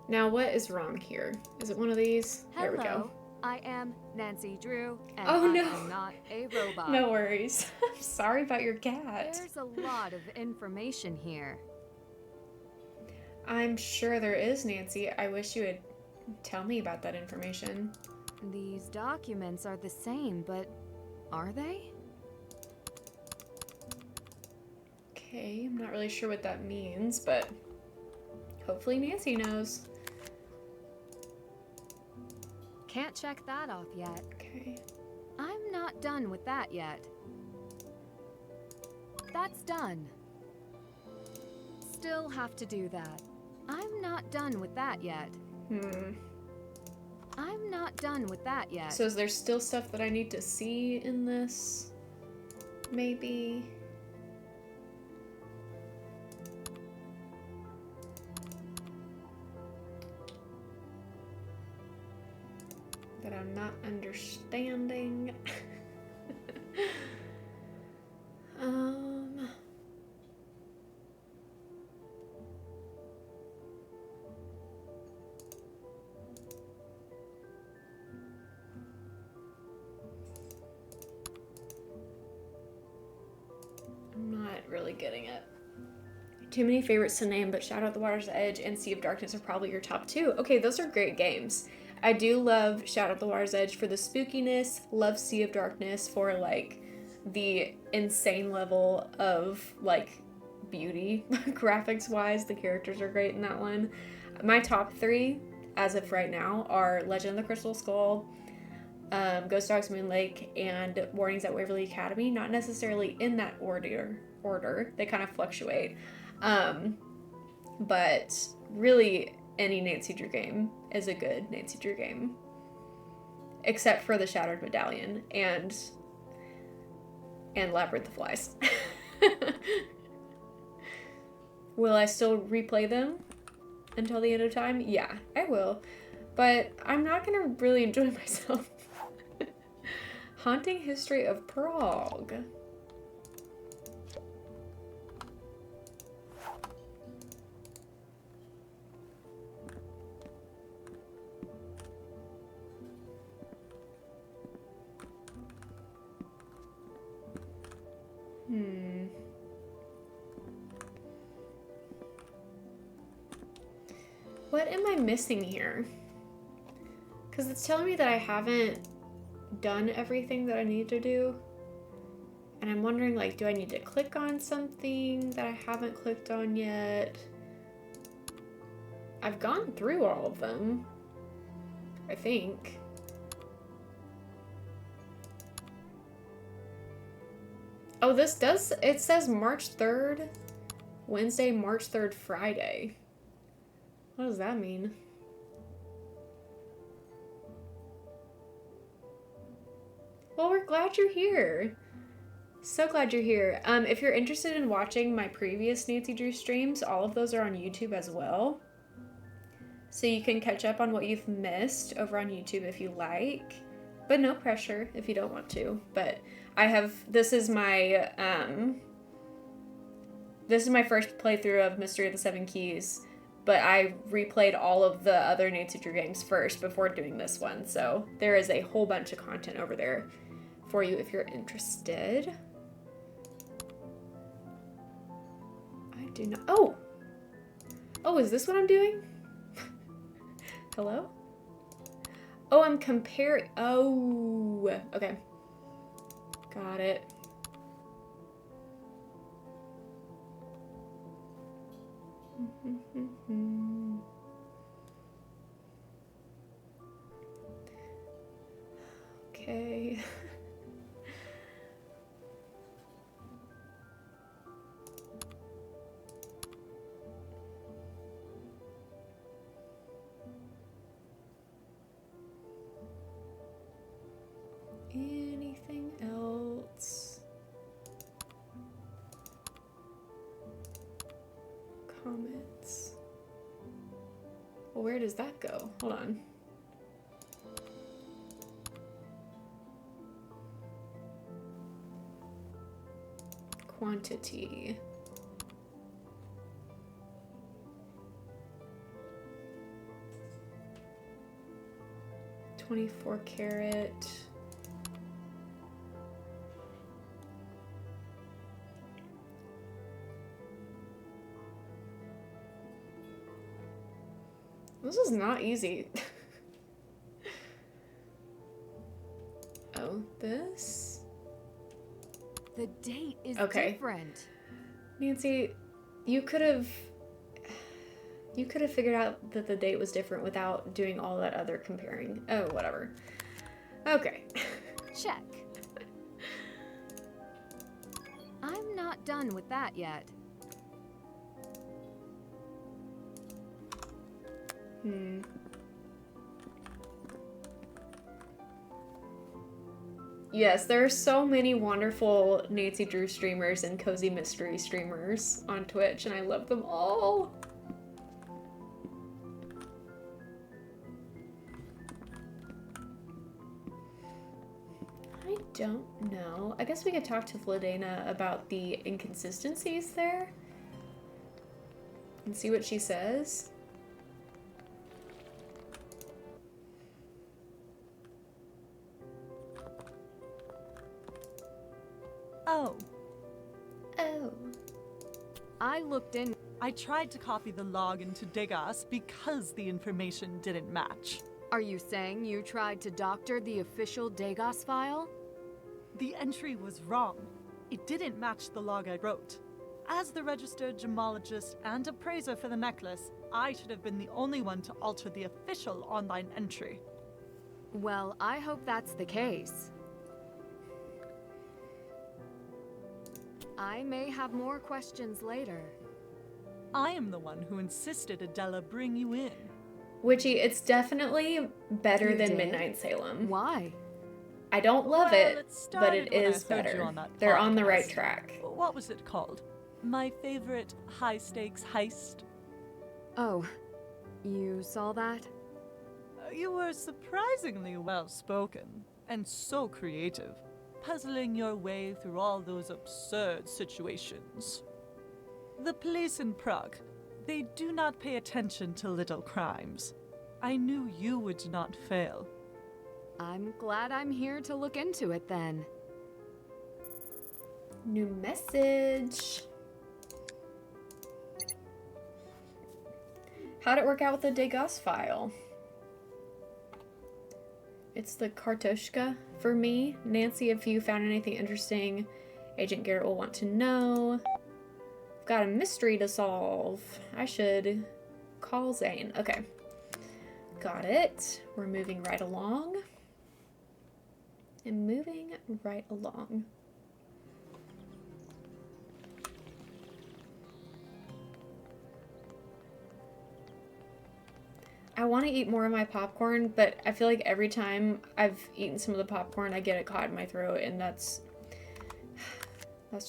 Now, what is wrong here? Is it one of these? Hello, there we go. I am Nancy Drew, and Oh, I no. am not a robot. No worries. I'm sorry about your cat. There's a lot of information here. I'm sure there is, Nancy. I wish you would tell me about that information. These documents are the same, but are they? Okay, I'm not really sure what that means, but hopefully Nancy knows. Can't check that off yet. Okay. I'm not done with that yet. That's done. Still have to do that. I'm not done with that yet. I'm not done with that yet. So is there still stuff that I need to see in this? Maybe. That I'm not understanding. I'm not really getting it. Too many favorites to name, but Shadow at the Water's Edge and Sea of Darkness are probably your top two. Okay, those are great games. I do love Shadow at the Water's Edge for the spookiness, love Sea of Darkness for like the insane level of like beauty. Graphics wise, the characters are great in that one. My top three as of right now are Legend of the Crystal Skull, Ghost Dogs Moon Lake, and Warnings at Waverly Academy. Not necessarily in that order. They kind of fluctuate. But really any Nancy Drew game is a good Nancy Drew game. Except for the Shattered Medallion and Labyrinth of Flies. Will I still replay them until the end of time? Yeah, I will. But I'm not gonna really enjoy myself. Haunting History of Prague. What am I missing here? Because it's telling me that I haven't done everything that I need to do. And I'm wondering, like, do I need to click on something that I haven't clicked on yet? I've gone through all of them, I think. Oh, this does, it says March 3rd, Wednesday, March 3rd, Friday. What does that mean? Well, we're glad you're here. So glad you're here. If you're interested in watching my previous Nancy Drew streams, all of those are on YouTube as well. So you can catch up on what you've missed over on YouTube if you like. But no pressure if you don't want to. But I have, this is my first playthrough of Mystery of the Seven Keys, but I replayed all of the other Nancy Drew games first before doing this one, so there is a whole bunch of content over there for you if you're interested. I do not, oh, is this what I'm doing? Hello? Oh, I'm comparing, oh, okay. Got it. Okay. Anything else? Comments. Well, where does that go? Hold on. Quantity. $24 karat. This is not easy. Oh, this? The date is different. Nancy, you could have figured out that the date was different without doing all that other comparing. Oh, whatever. Okay. Check. I'm not done with that yet. Yes, there are so many wonderful Nancy Drew streamers and cozy mystery streamers on Twitch, and I love them all. I don't know. I guess we could talk to Vladena about the inconsistencies there and see what she says. Oh. Oh. I looked in. I tried to copy the log into Degas because the information didn't match. Are you saying you tried to doctor the official Degas file? The entry was wrong. It didn't match the log I wrote. As the registered gemologist and appraiser for the necklace, I should have been the only one to alter the official online entry. Well, I hope that's the case. I may have more questions later. I am the one who insisted Adela bring you in. Witchy, it's definitely better You than did? Midnight Salem. Why? I don't love Well, it, but started it when I is heard you better. on that They're on the right podcast. track. What was it called? My favorite high-stakes heist? Oh, you saw that? You were surprisingly well-spoken and so creative, puzzling your way through all those absurd situations. The police in Prague, they do not pay attention to little crimes. I knew you would not fail. I'm glad I'm here to look into it then. New message. How'd it work out with the Degas file? It's the Kartoshka for me. Nancy, if you found anything interesting, Agent Garrett will want to know. I've got a mystery to solve. I should call Zane. Okay. Got it. We're moving right along. And moving right along. I want to eat more of my popcorn, but I feel like every time I've eaten some of the popcorn, I get it caught in my throat, and that's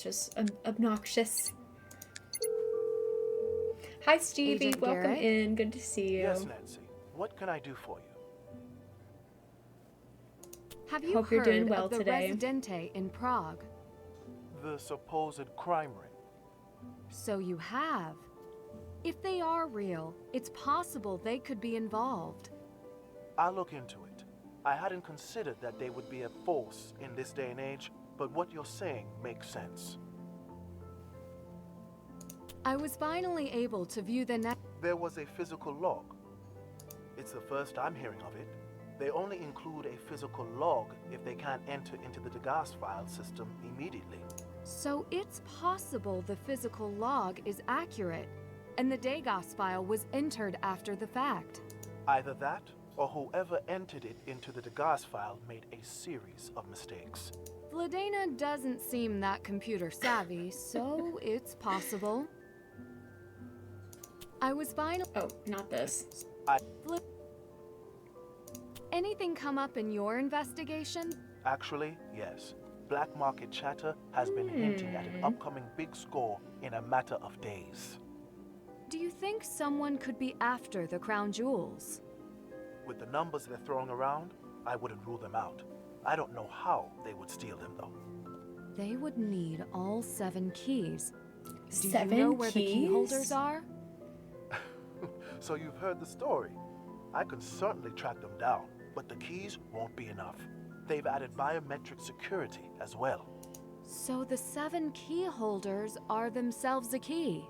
just obnoxious. Hi, Stevie. Agent Welcome Garrett? in. Good to see you. Yes, Nancy. What can I do for you? Have you Hope you're heard doing well of the today. Residente in Prague? The supposed crime ring. So you have. If they are real, it's possible they could be involved. I'll look into it. I hadn't considered that they would be a force in this day and age, but what you're saying makes sense. I was finally able to view the There was a physical log. It's the first I'm hearing of it. They only include a physical log if they can't enter into the Degas file system immediately. So it's possible the physical log is accurate, and the Degas file was entered after the fact. Either that, or whoever entered it into the Degas file made a series of mistakes. Vladena doesn't seem that computer savvy, so it's possible. I was finally... Oh, not this. Anything come up in your investigation? Actually, yes. Black market chatter has been hinting at an upcoming big score in a matter of days. Do you think someone could be after the crown jewels? With the numbers they're throwing around, I wouldn't rule them out. I don't know how they would steal them, though. They would need all 7 keys. Do you 7 know where the keys? key holders are? So you've heard the story. I can certainly track them down, but the keys won't be enough. They've added biometric security as well. So the 7 key holders are themselves a key.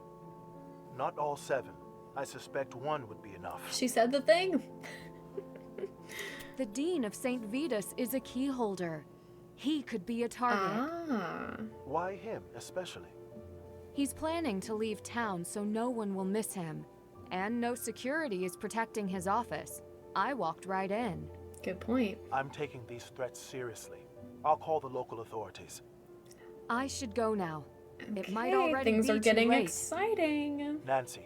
Not all 7. I suspect 1 would be enough. She said the thing. The Dean of St. Vitus is a key holder. He could be a target. Ah. Why him, especially? He's planning to leave town so no one will miss him. And no security is protecting his office. I walked right in. Good point. I'm taking these threats seriously. I'll call the local authorities. I should go now. It might Okay, already things be are getting too late. exciting. Nancy,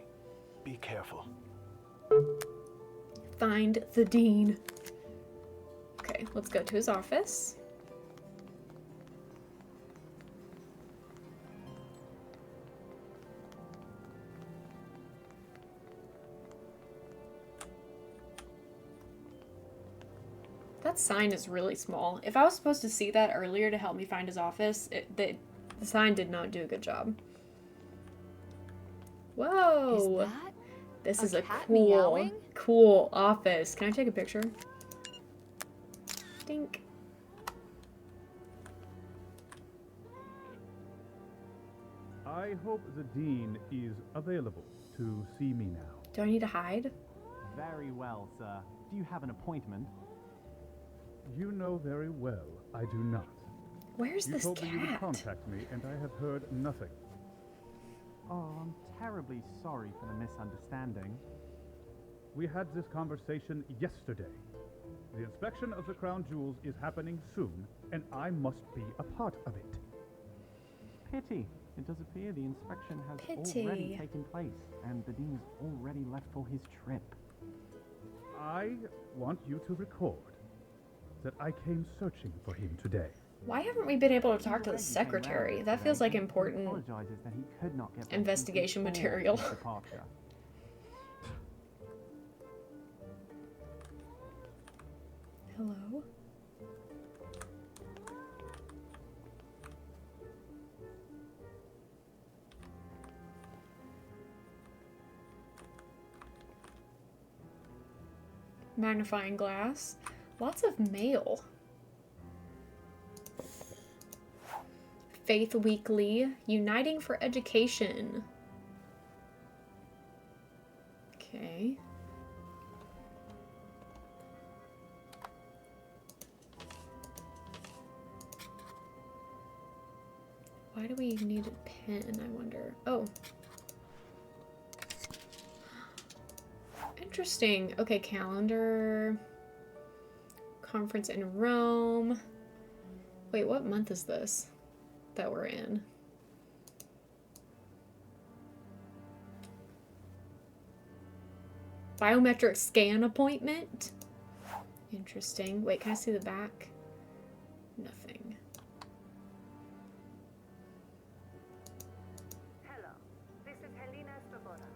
be careful. Find the dean. Okay, let's go to his office. That sign is really small. If I was supposed to see that earlier to help me find his office, the sign did not do a good job. Whoa! Is that This is a a cat cool, meowing? cool office. Can I take a picture? Dink. I hope the Dean is available to see me now. Do I need to hide? Very well, sir. Do you have an appointment? You know very well I do not. Where's You this told me you would cat? contact me, and I have heard nothing. Oh, I'm terribly sorry for the misunderstanding. We had this conversation yesterday. The inspection of the crown jewels is happening soon, and I must be a part of it. Pity. It does appear the inspection has Pity. already taken place, and the Dean has already left for his trip. I want you to record that I came searching for him today. Why haven't we been able to talk to the secretary? That feels like important Apologizes that he could not get back investigation before material. his departure. Hello? Magnifying glass. Lots of mail. Faith Weekly. Uniting for Education. Okay. Why do we need a pen, I wonder? Oh. Interesting. Okay, calendar. Conference in Rome. Wait, what month is this that we're in? Biometric scan appointment? Interesting. Wait, can I see the back? Nothing. Hello, this is Helena Svoboda,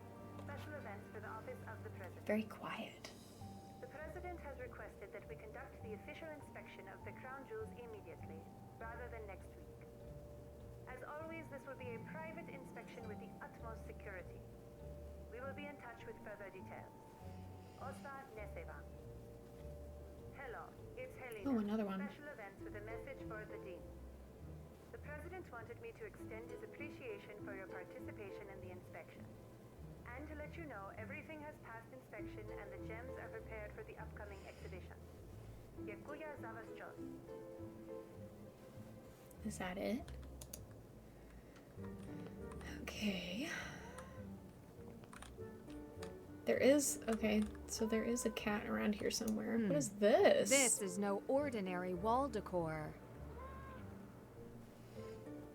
special events for the Office of the President. Very quiet. The President has requested that we conduct the official inspection of the crown jewels immediately, rather than next week. As always, this will be a private inspection with the utmost security. We will be in touch with further details. Osa Neseva. Hello, it's Helena. Oh, another one. Special events with a message for the Dean. The President wanted me to extend his appreciation for your participation in the inspection. And to let you know, everything has passed inspection and the gems are prepared for the upcoming exhibition. Yakuya Zavas-Jos. Is that it? Okay. There is, okay, so there is a cat around here somewhere. What is this? This is no ordinary wall decor.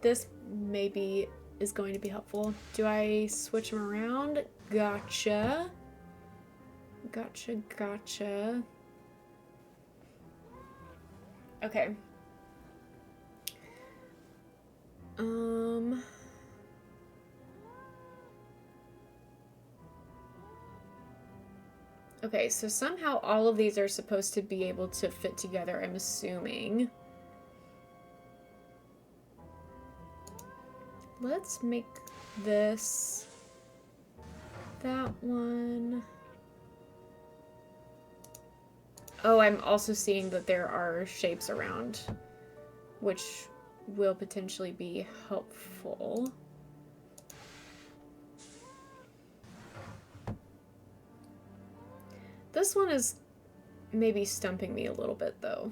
This maybe is going to be helpful. Do I switch them around? Gotcha. Gotcha, gotcha. Okay. Okay, so somehow all of these are supposed to be able to fit together, I'm assuming. Let's make this that one. Oh, I'm also seeing that there are shapes around, which will potentially be helpful. This one is maybe stumping me a little bit, though.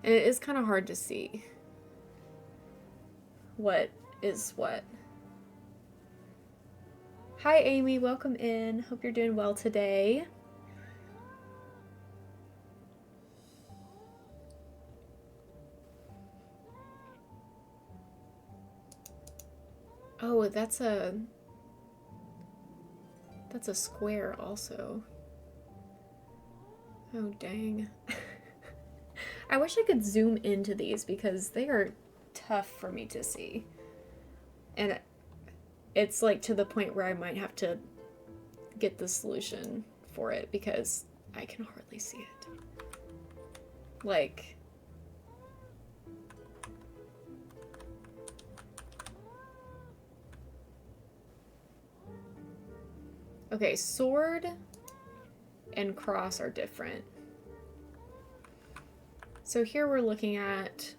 And it is kind of hard to see what is what. Hi, Amy. Welcome in. Hope you're doing well today. Oh, that's a square also. Oh, dang. I wish I could zoom into these because they are tough for me to see. And it's like to the point where I might have to get the solution for it because I can hardly see it. Like... Okay, sword and cross are different. So here we're looking at...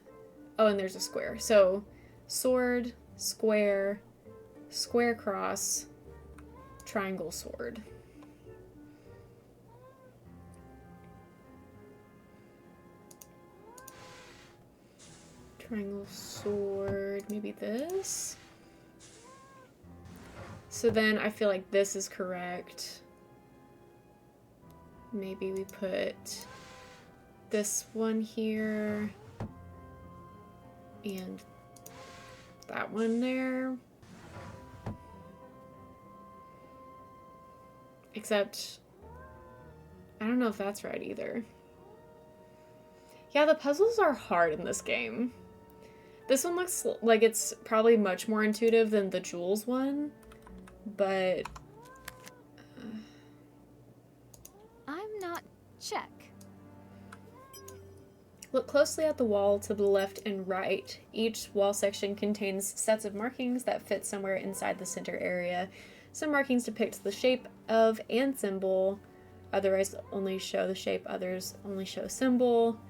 Oh, and there's a square. So, sword, square, square cross, triangle sword. Triangle sword, maybe this? So then I feel like this is correct. Maybe we put this one here and that one there. Except, I don't know if that's right either. Yeah, the puzzles are hard in this game. This one looks like it's probably much more intuitive than the Jewels one, but... I'm not... check. Look closely at the wall to the left and right. Each wall section contains sets of markings that fit somewhere inside the center area. Some markings depict the shape of and symbol. Others only show the shape, others only show symbol.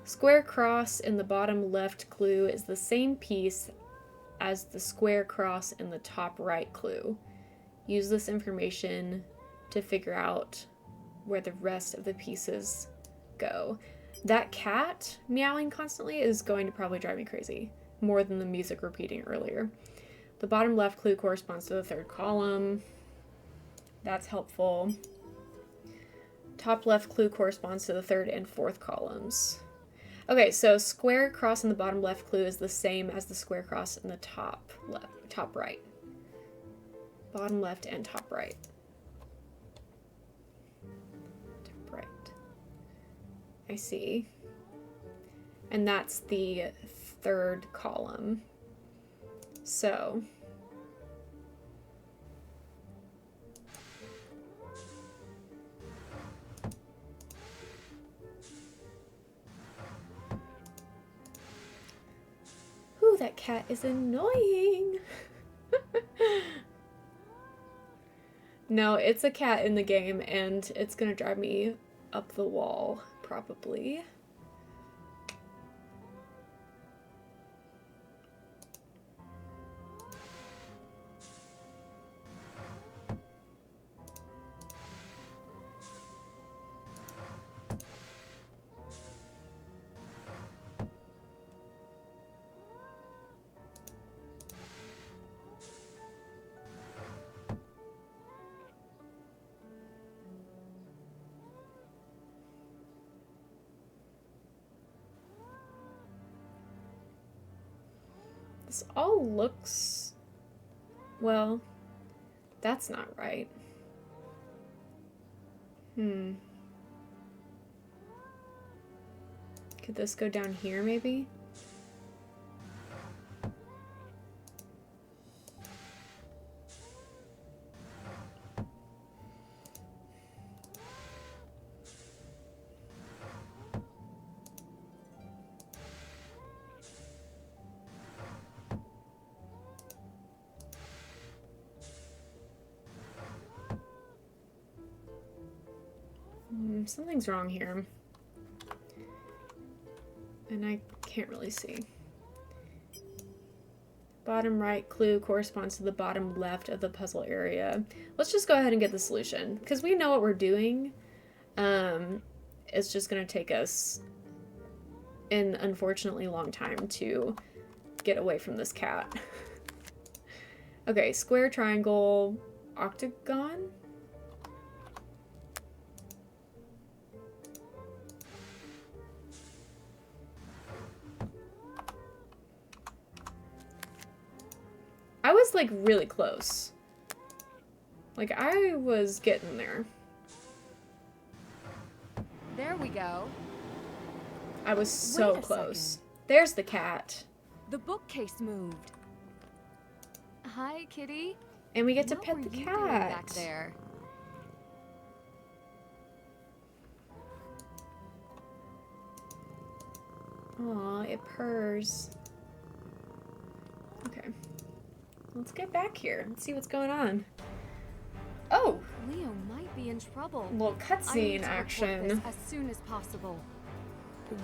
Square cross in the bottom left clue is the same piece as the square cross in the top right clue. Use this information to figure out where the rest of the pieces go. That cat meowing constantly is going to probably drive me crazy, more than the music repeating earlier. The bottom left clue corresponds to the third column. That's helpful. Top left clue corresponds to the third and fourth columns. Okay, so square cross in the bottom left clue is the same as the square cross in the top right. Bottom left and top right. Top right. I see. And that's the third column. So... Ooh, that cat is annoying. No, it's a cat in the game, and it's gonna drive me up the wall, probably. This all looks... Well, that's not right. Could this go down here, maybe? Something's wrong here. And I can't really see. Bottom right clue corresponds to the bottom left of the puzzle area. Let's just go ahead and get the solution, because we know what we're doing. It's just going to take us an unfortunately long time to get away from this cat. Okay, square, triangle, octagon? I was like really close. Like I was getting there. There we go. I was so close. There's the cat. The bookcase moved. Hi, kitty. And we get to What pet were the you cat. doing back there? Aw, it purrs. Okay. Let's get back here. Let's see what's going on. Oh! Leo might be in trouble. Little I need cutscene to report action. this as soon as possible.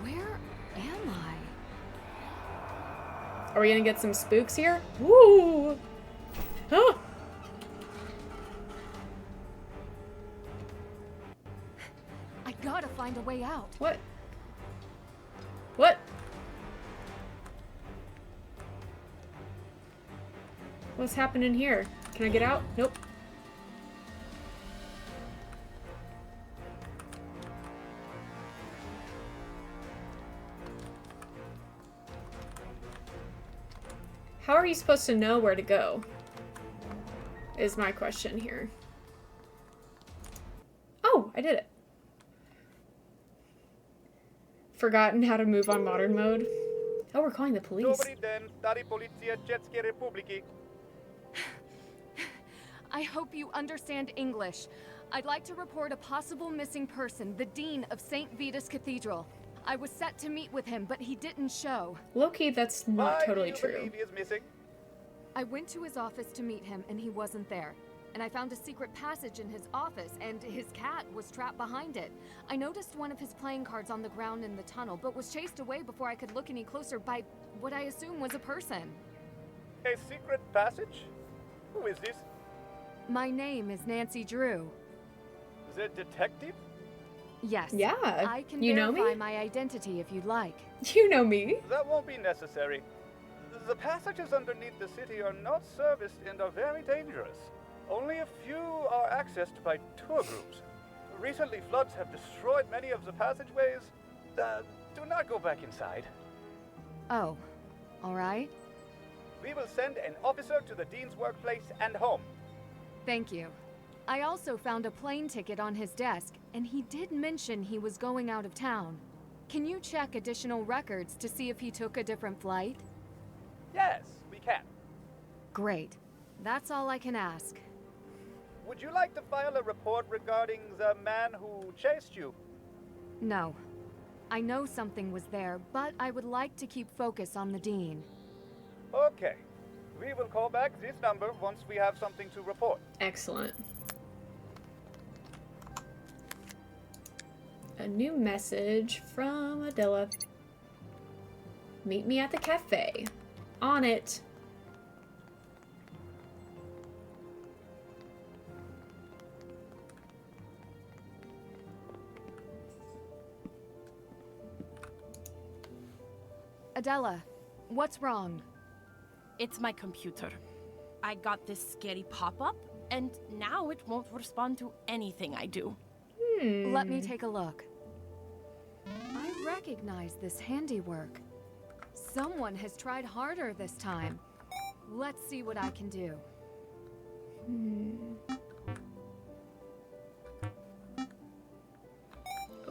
Where am I? Are we gonna get some spooks here? Woo! Oh! I gotta find a way out. What? What? What's happening here? Can I get out? Nope. How are you supposed to know where to go? Is my question here. Oh, I did it. Forgotten how to move on modern mode. Oh, we're calling the police. I hope you understand English. I'd like to report a possible missing person, the Dean of St. Vitus Cathedral. I was set to meet with him, but he didn't show. Low-key, that's not totally true. He is missing? I went to his office to meet him, and he wasn't there. And I found a secret passage in his office, and his cat was trapped behind it. I noticed one of his playing cards on the ground in the tunnel, but was chased away before I could look any closer by what I assume was a person. A secret passage? Who is this? My name is Nancy Drew. The detective? Yes. Yeah. I can You know verify me? my identity if you'd like. You know me. That won't be necessary. The passages underneath the city are not serviced and are very dangerous. Only a few are accessed by tour groups. Recently, floods have destroyed many of the passageways. Do not go back inside. Oh, all right. We will send an officer to the Dean's workplace and home. Thank you. I also found a plane ticket on his desk, and he did mention he was going out of town. Can you check additional records to see if he took a different flight? Yes, we can. Great. That's all I can ask. Would you like to file a report regarding the man who chased you? No. I know something was there, but I would like to keep focus on the Dean. Okay. We will call back this number once we have something to report. Excellent. A new message from Adela. Meet me at the cafe. On it. Adela, what's wrong? It's my computer. I got this scary pop-up, and now it won't respond to anything I do. Let me take a look. I recognize this handiwork. Someone has tried harder this time. Let's see what I can do.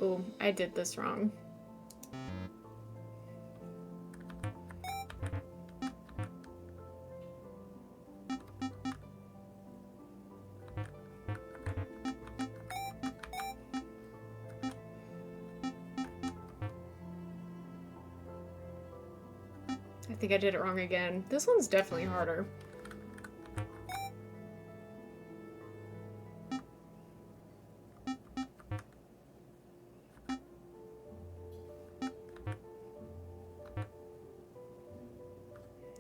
Oh, I did this wrong. I think I did it wrong again. This one's definitely harder.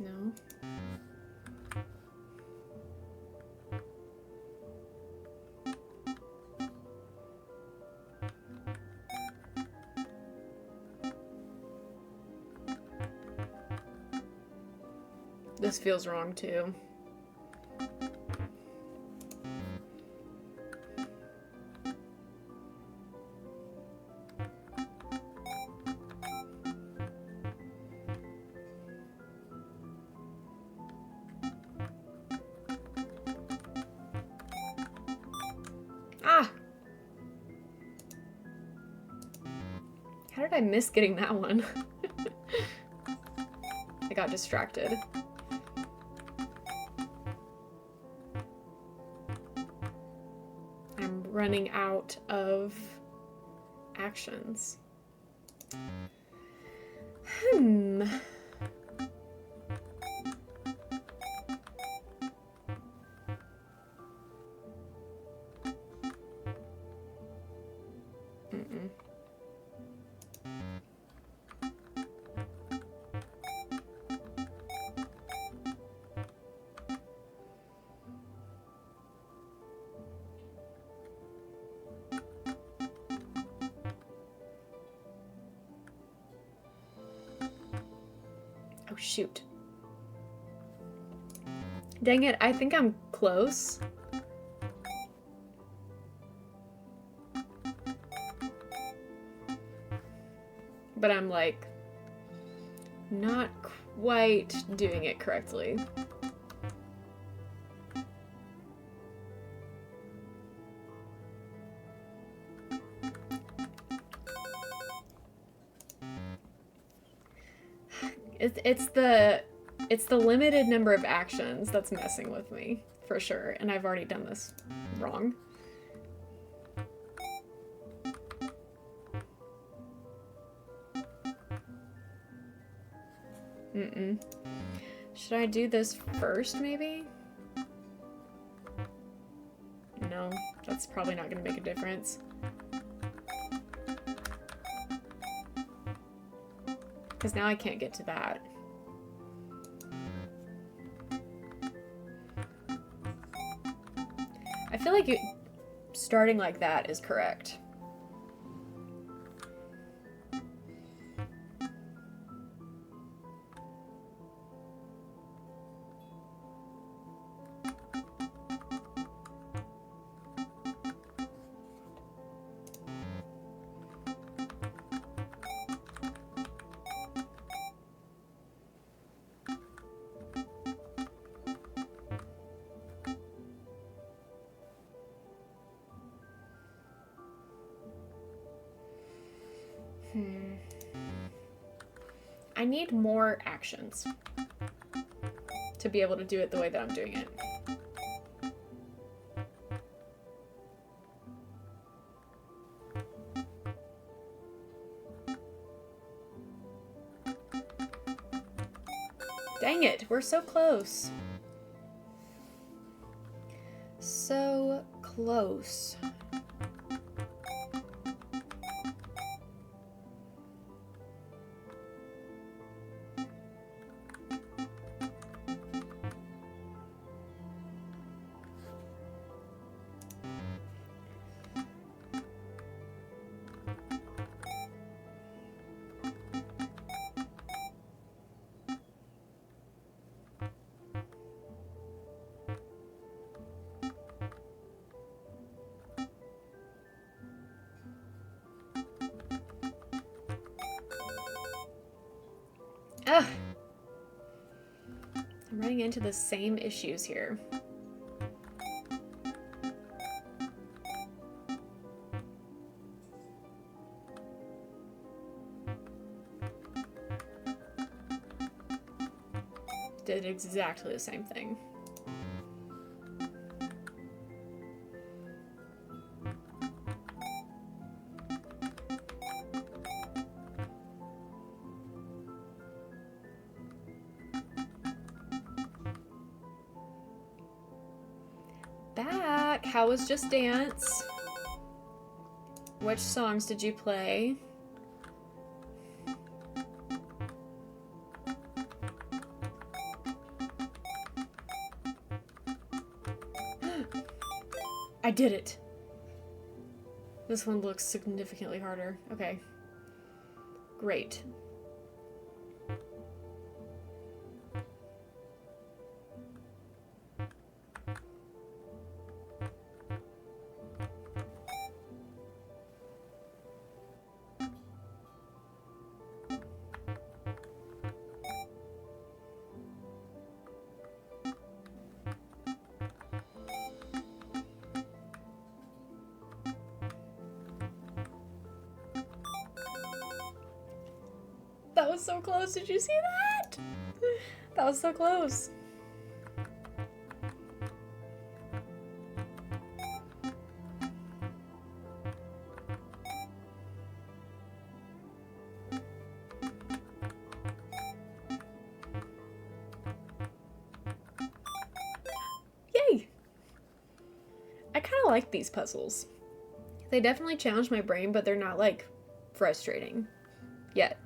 No. This feels wrong too. Ah! How did I miss getting that one? I got distracted. I'm running out of actions. Hmm. Mm-mm. Oh, shoot. Dang it, I think I'm close. But I'm like not quite doing it correctly. It's the limited number of actions that's messing with me, for sure, and I've already done this wrong. Mm-mm. Should I do this first, maybe? No, that's probably not gonna make a difference. Because now I can't get to that. I feel like starting like that is correct. I need more actions to be able to do it the way that I'm doing it. Dang it, we're so close. So close. Ugh. I'm running into the same issues here. Did exactly the same thing. Back. How was Just Dance? Which songs did you play? I did it. This one looks significantly harder. Okay. Great. That was so close. Did you see that? That was so close. of like these puzzles. They definitely challenge my brain, but they're not like frustrating yet.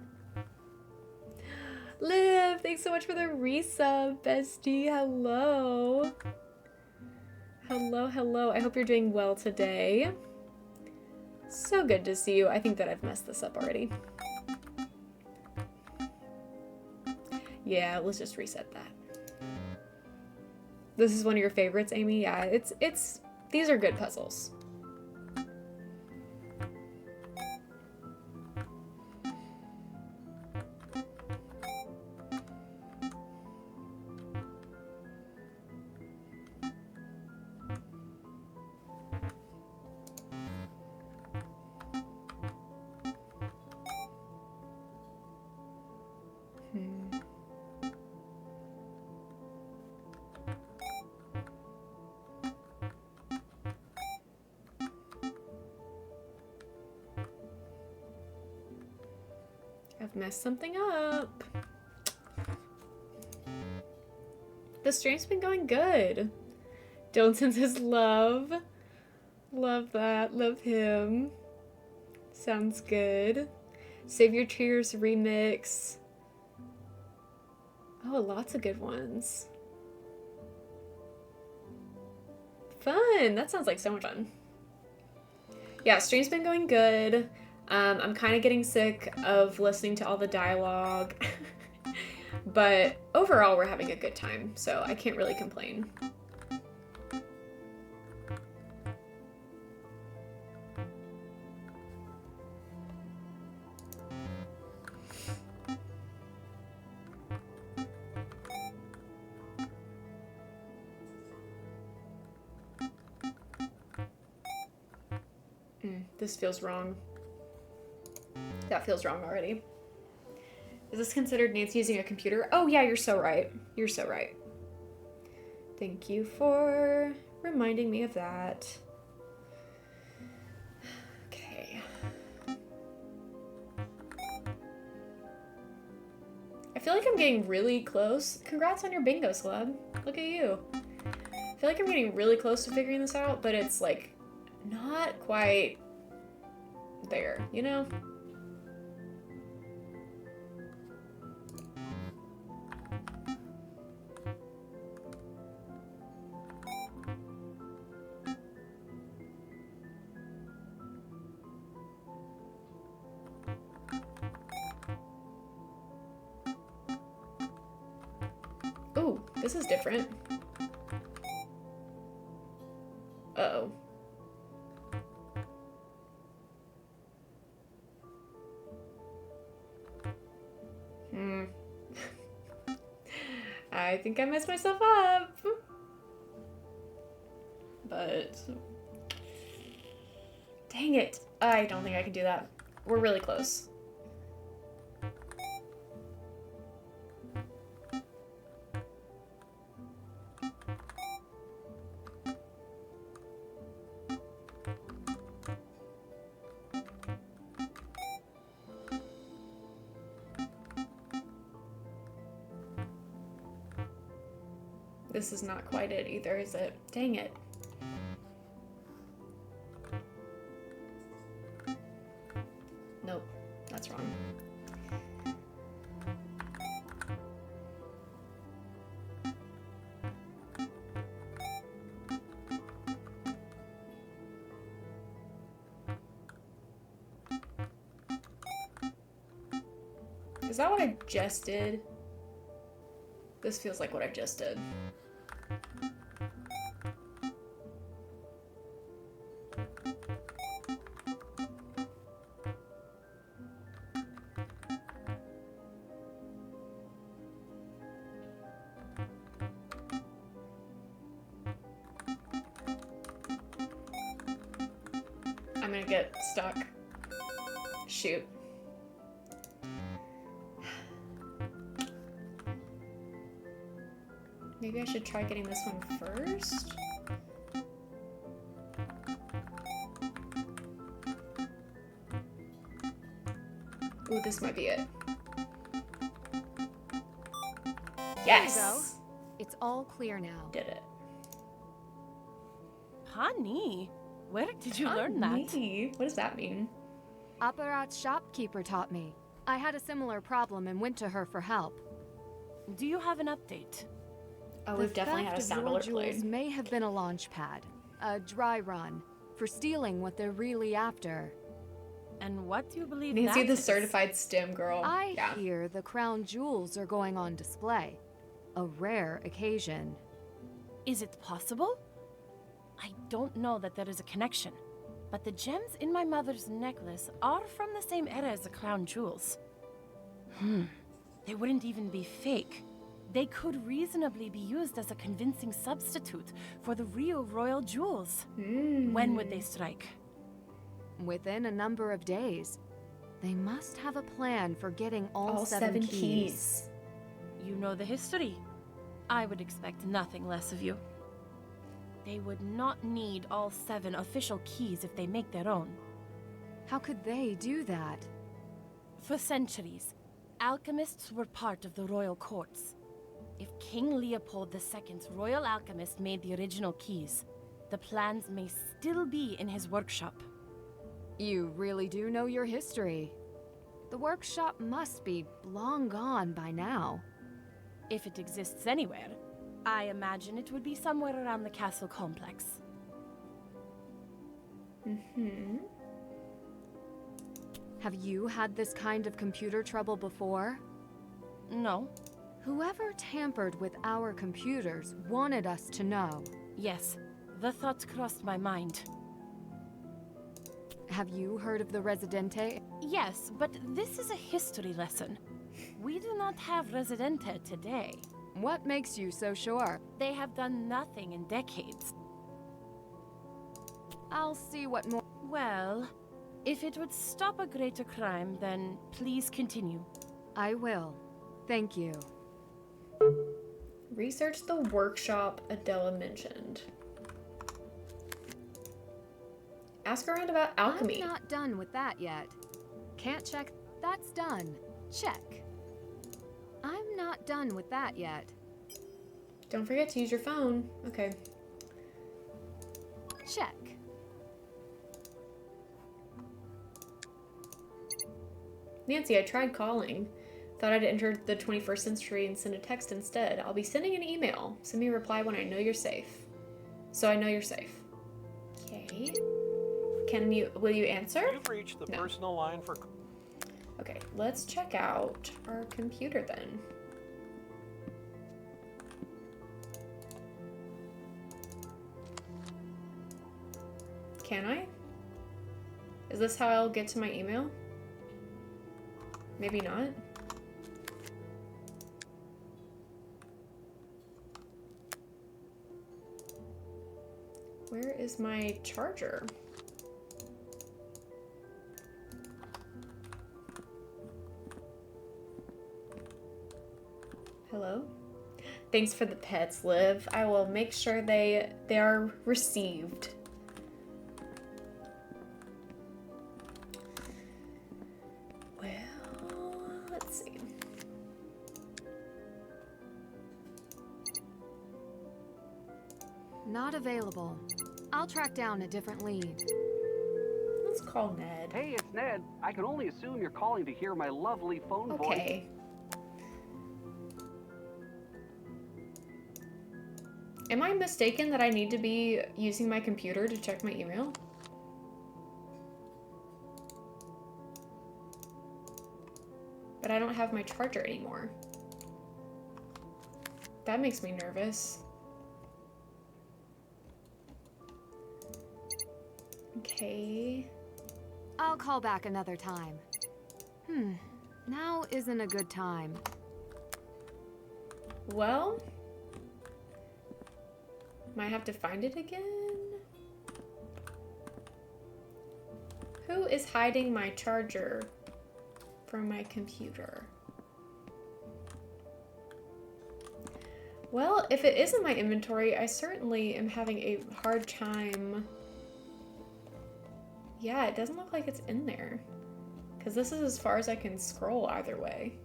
Liv, thanks so much for the resub, bestie. Hello. Hello, hello. I hope you're doing well today. So good to see you. I think that I've messed this up already. Yeah, let's just reset that. This is one of your favorites, Amy? Yeah, these are good puzzles. I've messed something up. The stream's been going good. Dylan sends his love. Love that. Love him. Sounds good. Save Your Tears remix. Oh, lots of good ones. Fun. That sounds like so much fun. Yeah, stream's been going good. I'm kind of getting sick of listening to all the dialogue, but overall we're having a good time, so I can't really complain. This feels wrong. That feels wrong already. Is this considered Nancy using a computer? Oh yeah, you're so right. You're so right. Thank you for reminding me of that. Okay. I feel like I'm getting really close. Congrats on your bingo, Celeb. Look at you. I feel like I'm getting really close to figuring this out, but it's like not quite there, you know? Ooh, this is different. Uh-oh. I think I messed myself up. But dang it. I don't think I can do that. We're really close. This is not quite it either, is it? Dang it. Nope, that's wrong. Is that what I just did? This feels like what I just did. I'm gonna get stuck. Shoot. Maybe I should try getting this one first? Ooh, this might be it. Yes! There you go. It's all clear now. Did it. Honey, where did you learn that? What does that mean? Apparat's shopkeeper taught me. I had a similar problem and went to her for help. Do you have an update? Oh, we've definitely had a sound alert jewels played. may have been a launch pad, a dry run, for stealing what they're really after. And what do you believe Nancy, that the is? certified STEM girl. I Yeah. hear the crown jewels are going on display. A rare occasion. Is it possible? I don't know that there is a connection, but the gems in my mother's necklace are from the same era as the crown jewels. They wouldn't even be fake. They could reasonably be used as a convincing substitute for the real royal jewels. When would they strike? Within a number of days. They must have a plan for getting all 7 keys. You know the history. I would expect nothing less of you. They would not need all 7 official keys if they make their own. How could they do that? For centuries, alchemists were part of the royal courts. If King Leopold II's royal alchemist made the original keys, the plans may still be in his workshop. You really do know your history. The workshop must be long gone by now. If it exists anywhere, I imagine it would be somewhere around the castle complex. Have you had this kind of computer trouble before? No. Whoever tampered with our computers wanted us to know. Yes, the thought crossed my mind. Have you heard of the Residente? Yes, but this is a history lesson. We do not have Residente today. What makes you so sure? They have done nothing in decades. I'll see what more. Well, if it would stop a greater crime, then please continue. I will. Thank you. Research the workshop Adela mentioned. Ask around about alchemy. I'm not done with that yet. Can't check. That's done. Check. I'm not done with that yet. Don't forget to use your phone. Okay. Check. Nancy, I tried calling. Thought I'd entered the 21st century and send a text instead. I'll be sending an email. Send me a reply when I know you're safe. So I know you're safe. Okay. Will you answer? You've reached the personal line for... Okay, let's check out our computer then. Can I? Is this how I'll get to my email? Maybe not. Where is my charger? Hello? Thanks for the pets, Liv. I will make sure they are received. Well, let's see. Not available. I'll track down a different lead. Let's call Ned. Hey, it's Ned. I can only assume you're calling to hear my lovely phone voice. Okay. Am I mistaken that I need to be using my computer to check my email? But I don't have my charger anymore. That makes me nervous. Okay. I'll call back another time. Now isn't a good time. Well, might have to find it again. Who is hiding my charger from my computer? Well, if it is in my inventory, I certainly am having a hard time. Yeah, it doesn't look like it's in there. Because this is as far as I can scroll either way.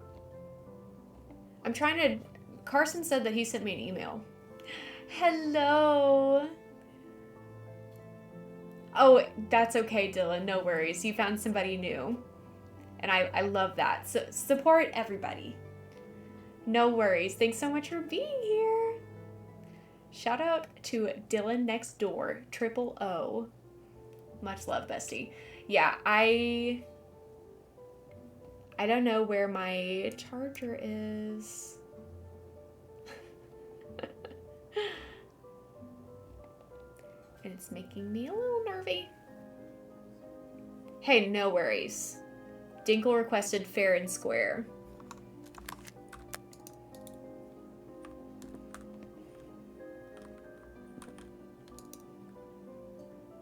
I'm trying to... Carson said that he sent me an email. Hello! Oh, that's okay, Dylan. No worries. You found somebody new. And I love that. So support everybody. No worries. Thanks so much for being here. Shout out to Dylan next door, Triple O. Much love, bestie. Yeah, I don't know where my charger is. And it's making me a little nervy. Hey, no worries. Dinkle requested fair and square.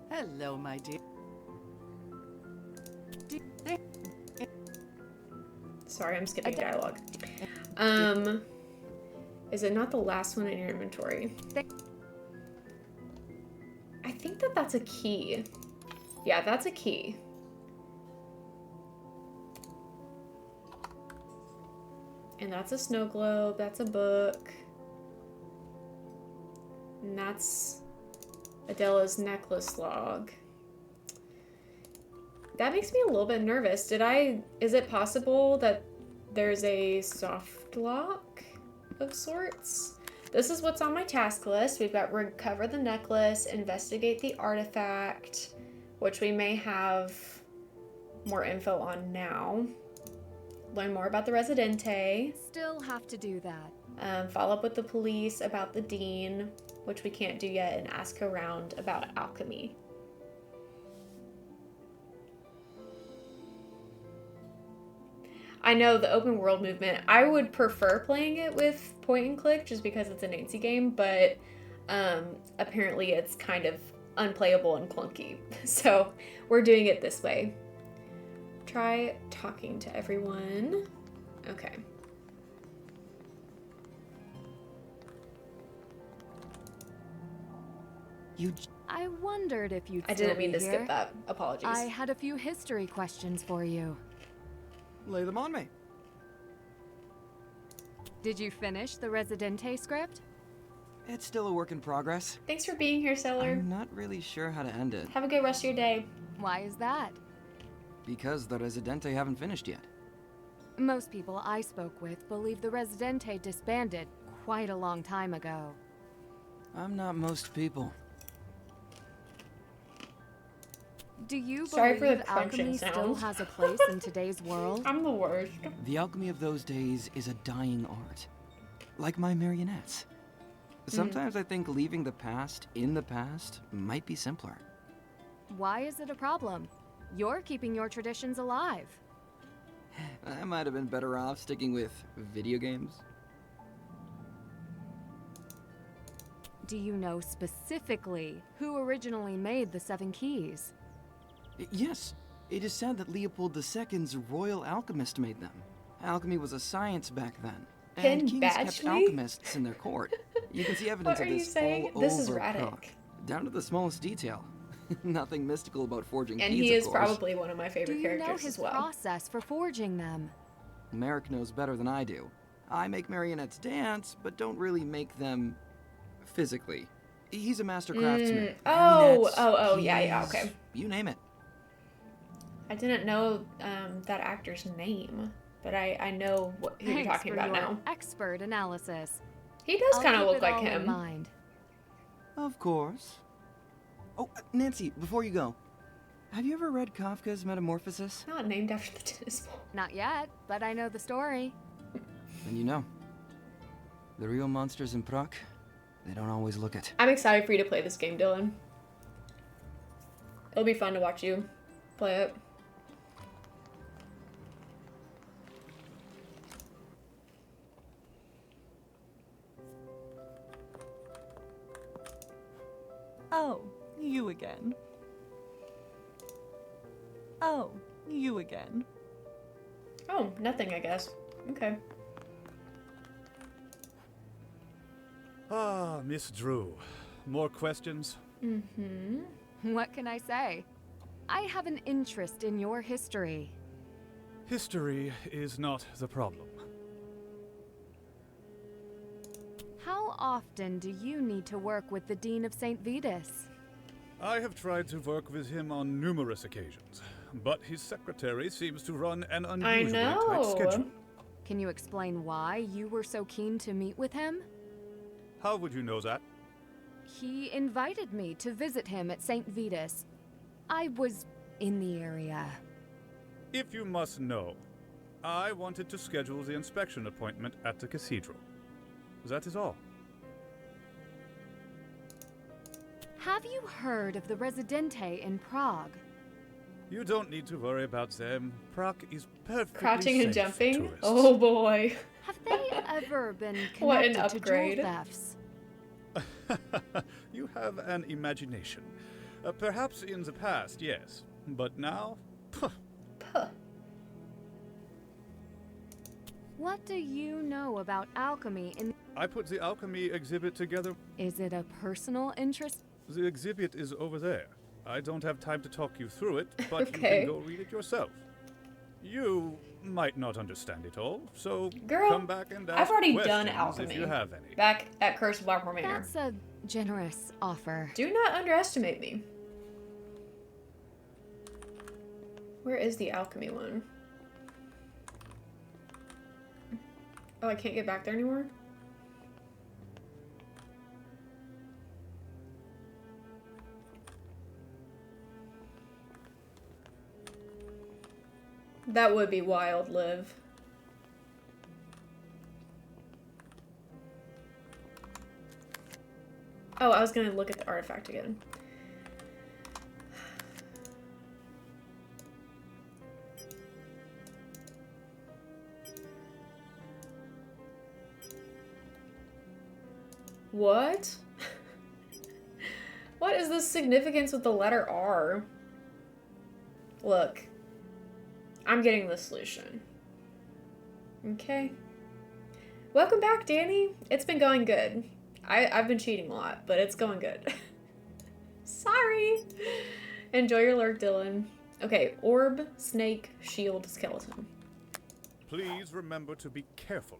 Hello, my dear. Sorry, I'm skipping dialogue. Is it not the last one in your inventory? I think that's a key. Yeah, that's a key. And that's a snow globe, that's a book. And that's Adela's necklace log. That makes me a little bit nervous. Is it possible that there's a soft lock of sorts? This is what's on my task list. We've got recover the necklace, investigate the artifact, which we may have more info on now. Learn more about the Residente. Still have to do that. Follow up with the police about the dean, which we can't do yet, and ask around about alchemy. I know the open world movement, I would prefer playing it with point and click just because it's a Nancy game, but apparently it's kind of unplayable and clunky. So we're doing it this way. Try talking to everyone. Okay. I wondered if you'd I still didn't mean be to here. skip that. Apologies. I had a few history questions for you. Lay them on me. Did you finish the Residente script? It's still a work in progress. Thanks for being here, Seller. I'm not really sure how to end it. Have a good rest of your day. Why is that? Because the Residente haven't finished yet. Most people I spoke with believe the Residente disbanded quite a long time ago. I'm not most people. Do you Sorry for believe the crunching alchemy still sounds. has a place in today's world? I'm the worst. The alchemy of those days is a dying art. Like my marionettes. Sometimes I think leaving the past in the past might be simpler. Why is it a problem? You're keeping your traditions alive. I might have been better off sticking with video games. Do you know specifically who originally made the Seven Keys? Yes, it is said that Leopold II's royal alchemist made them. Alchemy was a science back then, and kings kept alchemists in their court. You can see evidence What of are you this saying? all This is over Radek. Puck, down to the smallest detail. Nothing mystical about forging And keys, he of is course. probably one of my Do favorite you know characters his as well. process for forging them? Merrick knows better than I do. I make marionettes dance, but don't really make them physically. He's a master craftsman. Oh, Marionettes, yeah, keys, okay. You name it. I didn't know that actor's name, but I know who you're Thanks talking for about your now. expert analysis. He does I'll kind of keep look it like all in him. mind. Of course. Oh, Nancy, before you go, have you ever read Kafka's Metamorphosis? Not named after the tennis ball. Not yet, but I know the story. Then you know. The real monsters in Prague, they don't always look it. I'm excited for you to play this game, Dylan. It'll be fun to watch you play it. Oh, you again. Oh, you again. Oh, nothing, I guess. Okay. Ah, Miss Drew. More questions? Mm-hmm. What can I say? I have an interest in your history. History is not the problem. How often do you need to work with the Dean of St. Vitus? I have tried to work with him on numerous occasions, but his secretary seems to run an unusually tight schedule. Can you explain why you were so keen to meet with him? How would you know that? He invited me to visit him at St. Vitus. I was in the area. If you must know, I wanted to schedule the inspection appointment at the cathedral. That is all. Have you heard of the Residente in Prague? You don't need to worry about them. Prague is perfectly Crouching and safe jumping? for tourists. Oh boy. Have they ever been What an connected to jewel upgrade. thefts? You have an imagination. Perhaps in the past, yes. But now? What do you know about alchemy in... I put the alchemy exhibit together. Is it a personal interest? The exhibit is over there. I don't have time to talk you through it, but Okay. you can go read it yourself. You might not understand it all, so Girl, come back and ask I've already done questions alchemy. if you have any. Back at Curse of Blackmore Manor. That's a generous offer. Do not underestimate me. Where is the alchemy one? Oh, I can't get back there anymore? That would be wild, Liv. Oh, I was gonna look at the artifact again. What? What is the significance with the letter R? Look, I'm getting the solution. Okay. Welcome back, Danny. It's been going good. I've been cheating a lot, but it's going good. Sorry. Enjoy your lurk, Dylan. Okay, orb, snake, shield, skeleton. Please remember to be careful.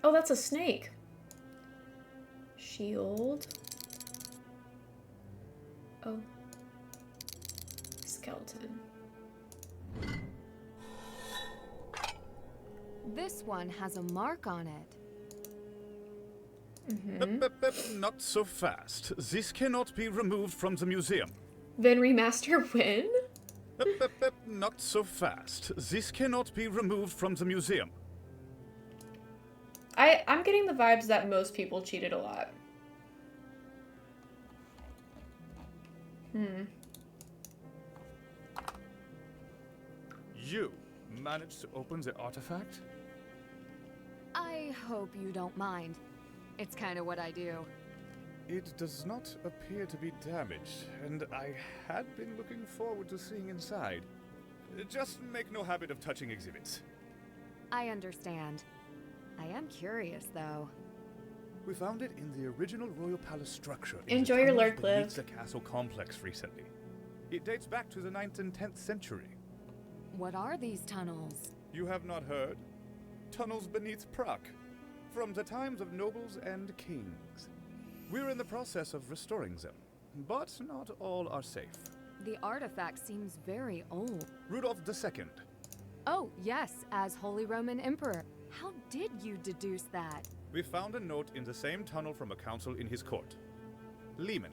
Oh, that's a snake. Shield. Oh. Skeleton. This one has a mark on it. Not so fast. This cannot be removed from the museum. Then remaster when? Not so fast. This cannot be removed from the museum. I'm getting the vibes that most people cheated a lot. You managed to open the artifact? I hope you don't mind. It's kind of what I do. It does not appear to be damaged, and I had been looking forward to seeing inside. Just make no habit of touching exhibits. I understand. I am curious, though. We found it in the original Royal Palace structure. in the Enjoy your tunnels lurk, beneath Liv. the castle complex recently. It dates back to the 9th and 10th century. What are these tunnels? You have not heard? Tunnels beneath Prague, from the times of nobles and kings. We're in the process of restoring them, but not all are safe. The artifact seems very old. Rudolph II. Oh, yes, as Holy Roman Emperor. How did you deduce that? We found a note in the same tunnel from a council in his court. Lehman.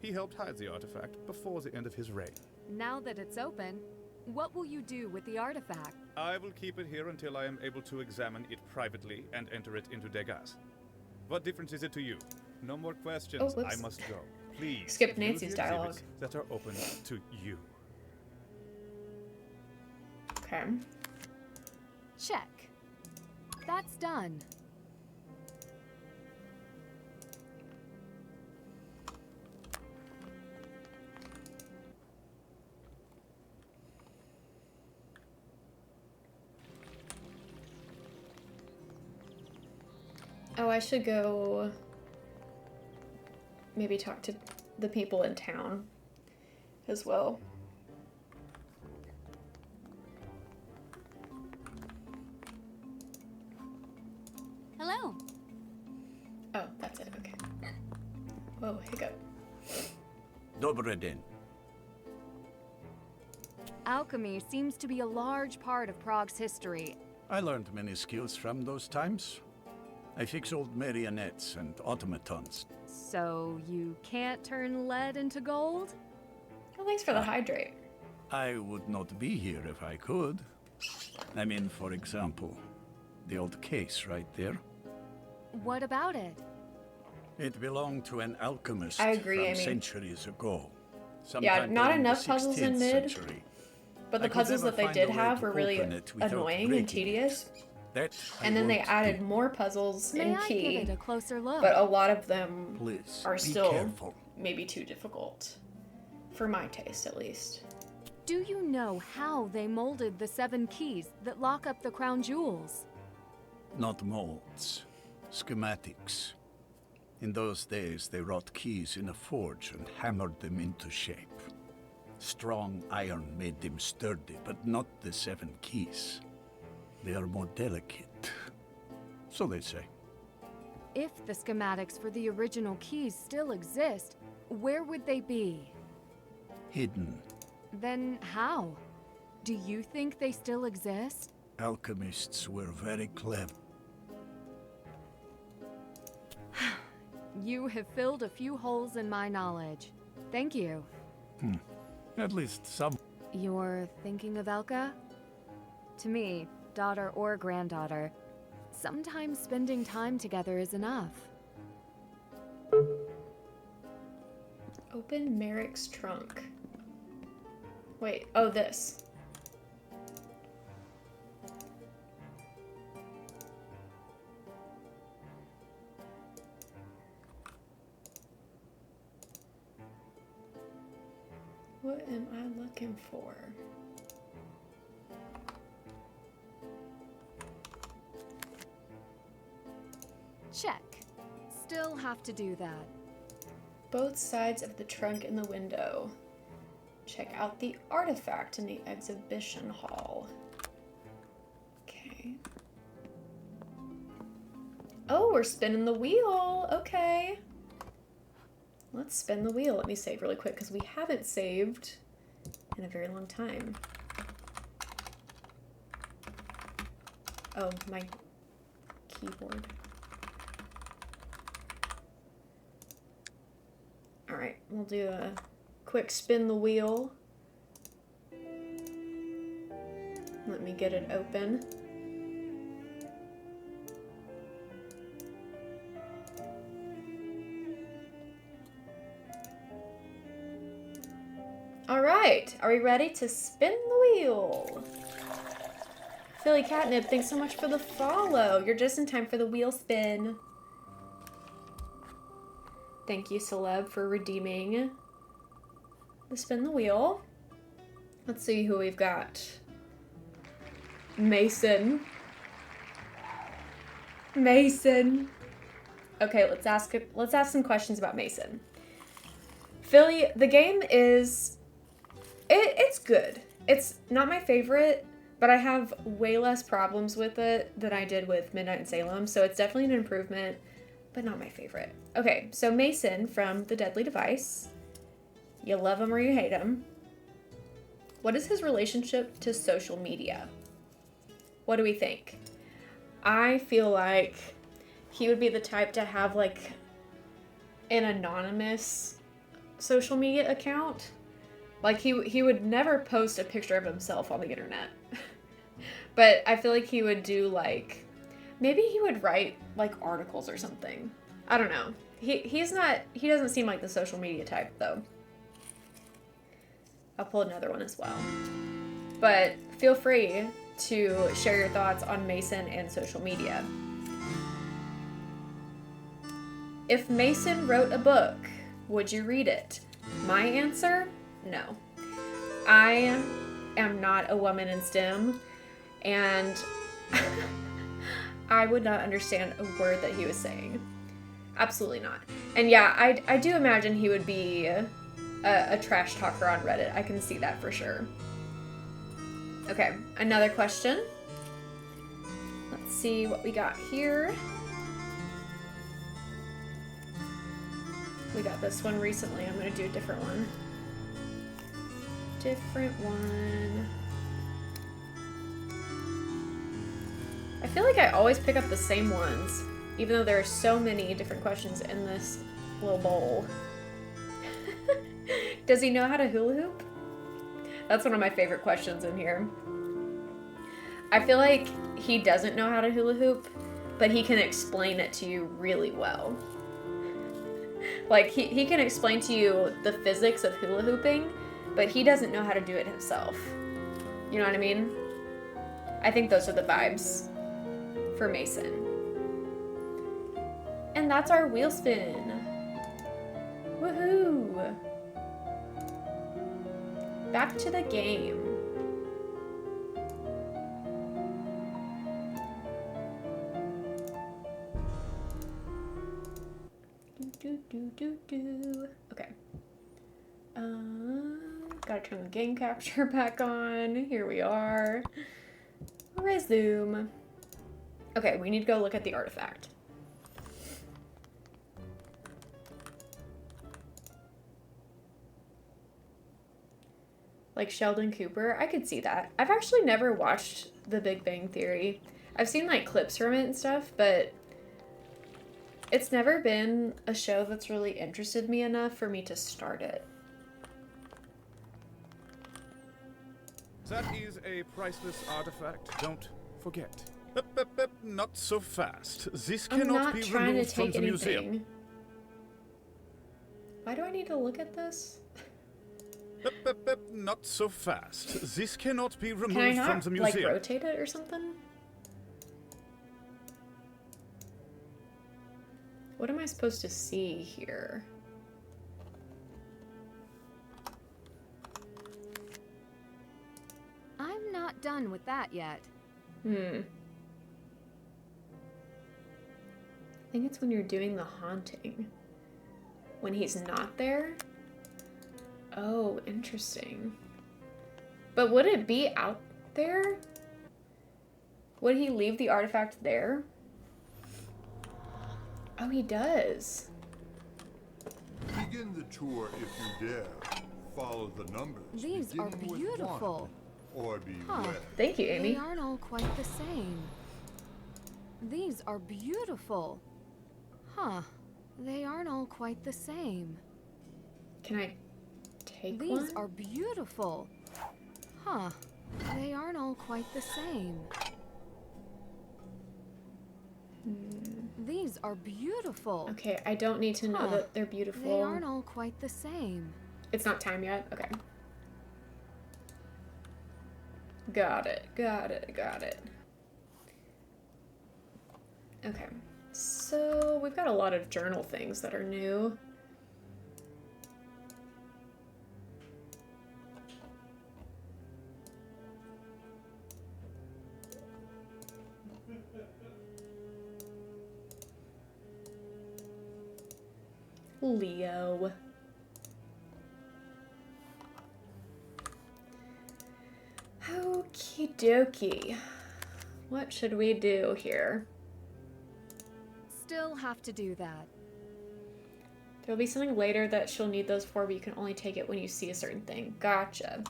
He helped hide the artifact before the end of his reign. Now that it's open, what will you do with the artifact? I will keep it here until I am able to examine it privately and enter it into Degas. What difference is it to you? No more questions. Oh, whoops. I must go. Please. Skip view Nancy's the dialogue. exhibits that are open to you. Okay. Check. That's done. Oh, I should go maybe talk to the people in town as well. Hello. Oh, that's it. Okay. Whoa, hiccup. Dobre den. Alchemy seems to be a large part of Prague's history. I learned many skills from those times. I fix old marionettes and automatons. So you can't turn lead into gold? Oh, thanks for the hydrate. I would not be here if I could. I mean, for example, the old case right there. What about it? It belonged to an alchemist I agree, from Amy. centuries ago. Yeah, not during the enough puzzles in 16th mid, century. but the I could puzzles never that they find did a way have to were really open it without annoying and breaking tedious. That And then they won't added do. more puzzles May in I Key, give it a closer look? but a lot of them Please, are be still careful. maybe too difficult, for my taste at least. Do you know how they molded the 7 keys that lock up the crown jewels? Not molds, schematics. In those days, they wrought keys in a forge and hammered them into shape. Strong iron made them sturdy, but not the 7 keys. They are more delicate. So they say. If the schematics for the original keys still exist, where would they be? Hidden. Then how? Do you think they still exist? Alchemists were very clever. You have filled a few holes in my knowledge. Thank you. At least some. You're thinking of Elka? To me, daughter or granddaughter, sometimes spending time together is enough. Open Merrick's trunk. Wait, oh, this. What am I looking for? Check. Still have to do that. Both sides of the trunk and the window. Check out the artifact in the exhibition hall. Okay. Oh, we're spinning the wheel. Okay. Let's spin the wheel. Let me save really quick because we haven't saved in a very long time. Oh, my keyboard. Alright, we'll do a quick spin the wheel. Let me get it open. Alright, are we ready to spin the wheel? Philly Catnip, thanks so much for the follow. You're just in time for the wheel spin. Thank you, Celeb, for redeeming the spin the wheel. Let's see who we've got. Mason. Mason. Okay, let's ask some questions about Mason. Philly, the game is it's good. It's not my favorite, but I have way less problems with it than I did with Midnight in Salem, so it's definitely an improvement, but not my favorite. Okay, so Mason from The Deadly Device. You love him or you hate him. What is his relationship to social media? What do we think? I feel like he would be the type to have like an anonymous social media account. Like he would never post a picture of himself on the internet. But I feel like he would do like, maybe he would write like articles or something. I don't know. He doesn't seem like the social media type though. I'll pull another one as well. But feel free to share your thoughts on Mason and social media. If Mason wrote a book, would you read it? My answer, no. I am not a woman in STEM, and I would not understand a word that he was saying. Absolutely not. And yeah, I do imagine he would be a trash talker on Reddit. I can see that for sure. Okay, another question. Let's see what we got here. We got this one recently. I'm gonna do a different one. Different one. I feel like I always pick up the same ones, even though there are so many different questions in this little bowl. Does he know how to hula hoop? That's one of my favorite questions in here. I feel like he doesn't know how to hula hoop, but he can explain it to you really well. Like, he can explain to you the physics of hula hooping, but he doesn't know how to do it himself. You know what I mean? I think those are the vibes for Mason. And that's our wheel spin. Woohoo! Back to the game. Okay. Gotta turn the game capture back on. Here we are. Resume. Okay, we need to go look at the artifact. Like Sheldon Cooper, I could see that. I've actually never watched The Big Bang Theory. I've seen like clips from it and stuff, but it's never been a show that's really interested me enough for me to start it. That is a priceless artifact. Don't forget. Not so fast. This cannot be removed from the museum. Why do I need to look at this? Not so fast. This cannot be removed Can I not, from the museum. like, rotate it or something? What am I supposed to see here? I'm not done with that yet. I think it's when you're doing the haunting. When he's not there? Oh, interesting. But would it be out there? Would he leave the artifact there? Oh, he does. Begin the tour if you dare. Follow the numbers. These are beautiful. Or be Thank you, Amy. They aren't all quite the same. These are beautiful. Huh. They aren't all quite the same. Can I take These one? are beautiful. Huh. They aren't all quite the same. These are beautiful. Okay, I don't need to know that they're beautiful. They aren't all quite the same. It's not time yet? Okay. Got it. Got it. Got it. Okay. So, we've got a lot of journal things that are new. Leo. Okie dokie. What should we do here? Still have to do that. There'll be something later that she'll need those for, but you can only take it when you see a certain thing. Gotcha.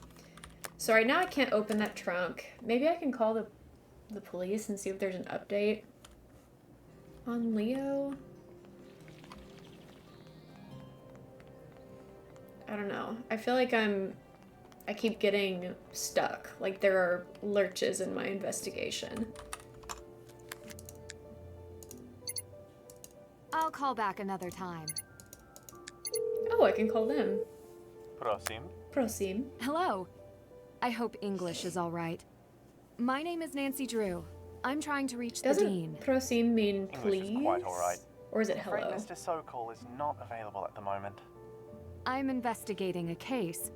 So right now I can't open that trunk. Maybe I can call the police and see if there's an update on Leo. I don't know. I feel like I keep getting stuck. Like there are lurches in my investigation. I'll call back another time. Oh, I can call them. Prosim. Prosim. Hello. I hope English is all right. My name is Nancy Drew. I'm trying to reach the dean. Prosim mean please? English is quite all right. Or is it I'm afraid hello? Mr. Sokol is not available at the moment. I'm investigating a case.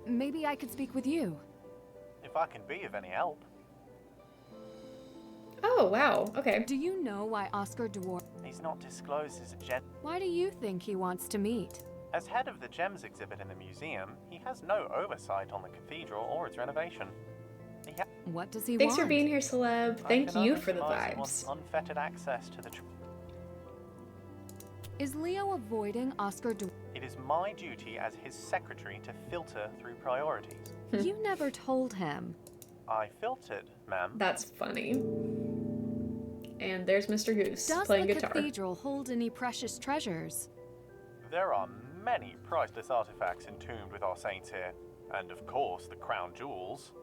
Maybe I could speak with you. If I can be of any help. Oh, wow. Okay. Do you know why Oscar Dwar... He's not disclosed as a gem. Why do you think he wants to meet? As head of the gems exhibit in the museum, he has no oversight on the cathedral or its renovation. What does he Thanks want? for being here, celeb. I Thank can you only for the surmise he wants vibes. unfettered access to the Is Leo avoiding Oscar It is my duty as his secretary to filter through priorities. You never told him. I filtered, ma'am. That's funny. And there's Mr. Goose Does playing the guitar. cathedral hold any precious treasures? There are many priceless artifacts entombed with our saints here. And of course, the crown jewels.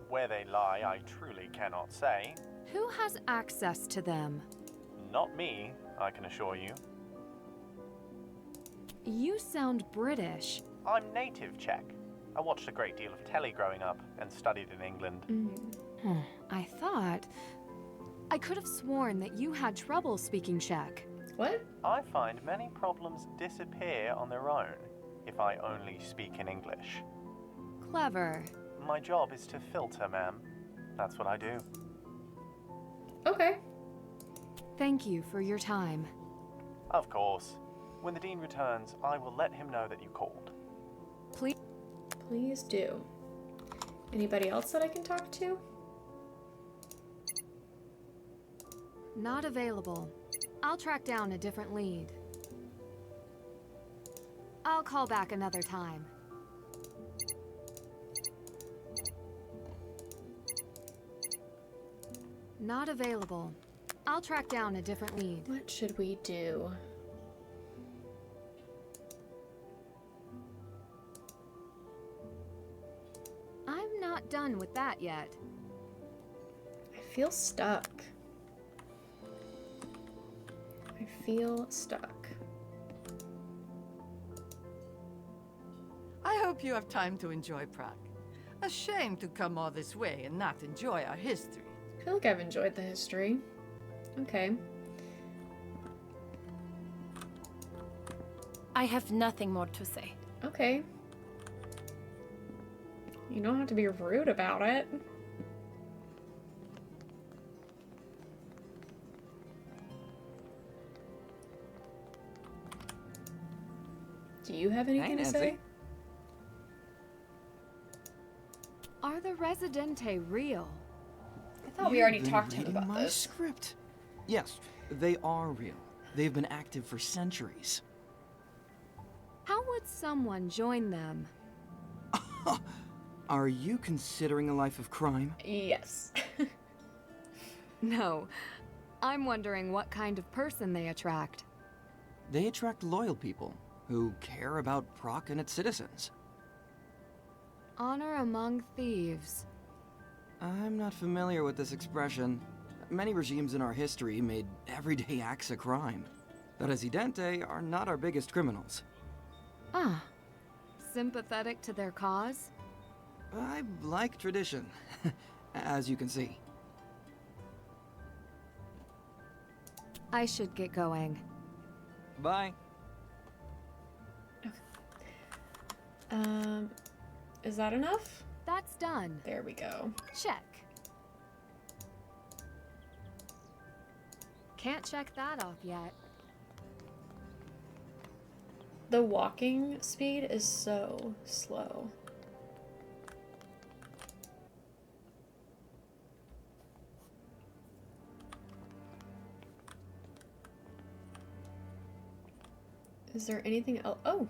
Where they lie, I truly cannot say. Who has access to them? Not me, I can assure you. You sound British. I'm native Czech. I watched a great deal of telly growing up and studied in England. I thought... I could have sworn that you had trouble speaking Czech. What? I find many problems disappear on their own if I only speak in English. Clever. My job is to filter, ma'am. That's what I do. Okay. Thank you for your time. Of course. When the Dean returns, I will let him know that you called. Please do. Anybody else that I can talk to? Not available. I'll track down a different lead. I'll call back another time. Not available. I'll track down a different lead. What should we do? I'm not done with that yet. I feel stuck. I feel stuck. I hope you have time to enjoy Prague. A shame to come all this way and not enjoy our history. I feel like I've enjoyed the history. Okay. I have nothing more to say. Okay. You don't have to be rude about it. Do you have anything to say? Are the Residente real? I thought we already You've been talked to him reading about my this. script. Yes, they are real. They've been active for centuries. How would someone join them? Are you considering a life of crime? Yes. No. I'm wondering what kind of person they attract. They attract loyal people who care about Prague and its citizens. Honor among thieves. I'm not familiar with this expression. Many regimes in our history made everyday acts a crime. The Residente are not our biggest criminals. Ah. Sympathetic to their cause? I like tradition, as you can see. I should get going. Bye. Is that enough? That's done. There we go. Check. Can't check that off yet. The walking speed is so slow. Is there anything else? Oh!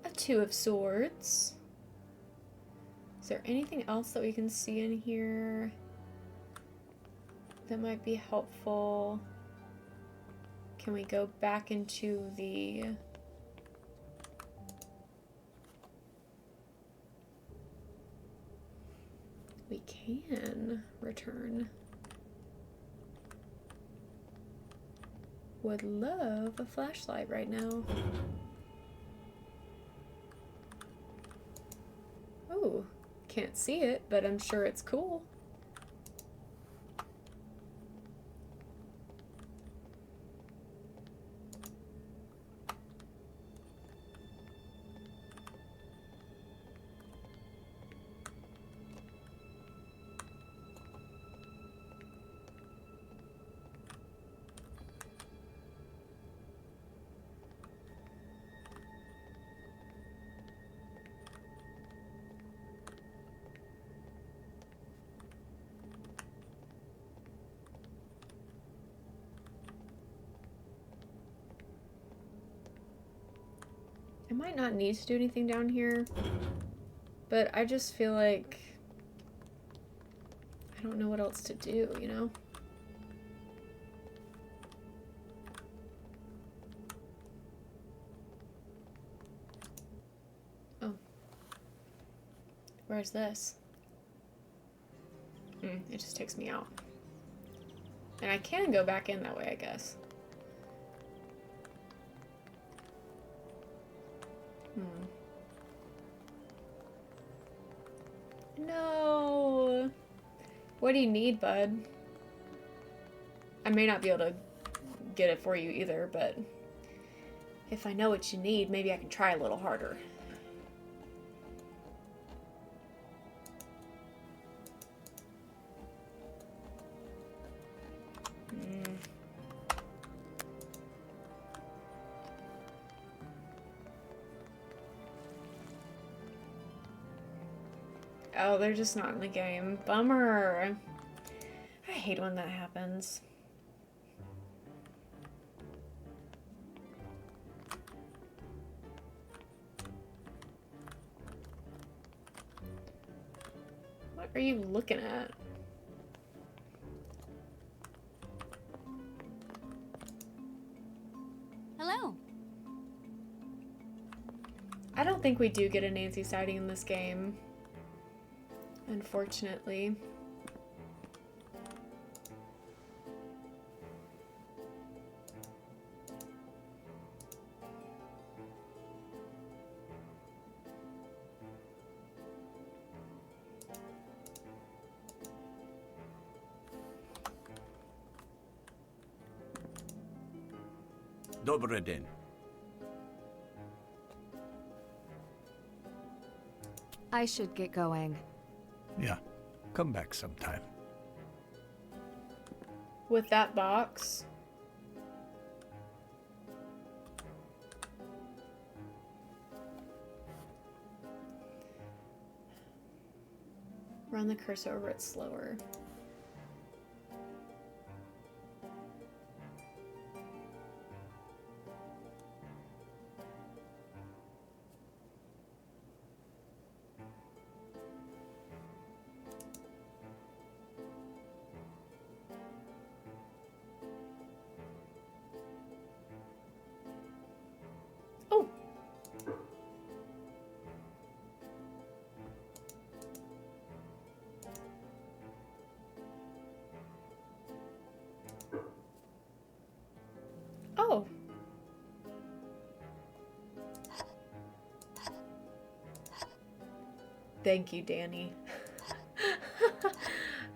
A Two of Swords. Is there anything else that we can see in here that might be helpful? Can we go back into the... We can return. Would love a flashlight right now. Oh, can't see it, but I'm sure it's cool. I might not need to do anything down here, but I just feel like I don't know what else to do, you know? Oh. Where's this? It just takes me out. And I can go back in that way, I guess. No. What do you need, bud? I may not be able to get it for you either, but if I know what you need, maybe I can try a little harder. Oh, they're just not in the game. Bummer. I hate when that happens. What are you looking at? Hello. I don't think we do get a Nancy sighting in this game. Unfortunately. Dobry den. I should get going. Yeah, come back sometime. With that box. Run the cursor over it slower. Oh. Thank you, Danny.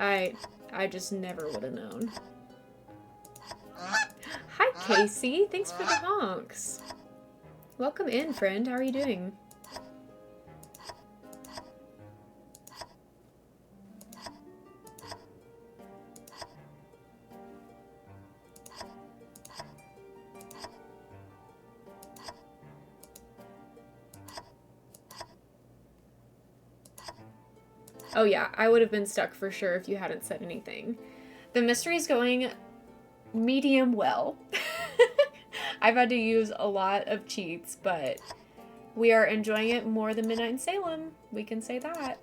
I just never would have known. Hi, Casey. Thanks for the honks. Welcome in, friend. How are you doing? Oh yeah, I would have been stuck for sure if you hadn't said anything. The mystery's going medium well. I've had to use a lot of cheats, but we are enjoying it more than Midnight in Salem. We can say that.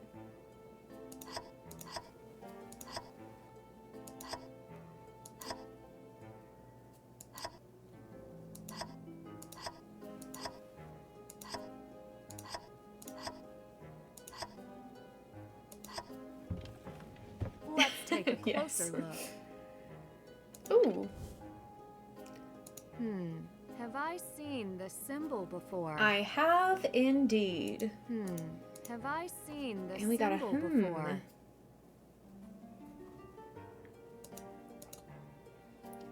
Let's take a closer look. Ooh. Have I seen the symbol before? I have indeed. Have I seen the And we got a symbol before?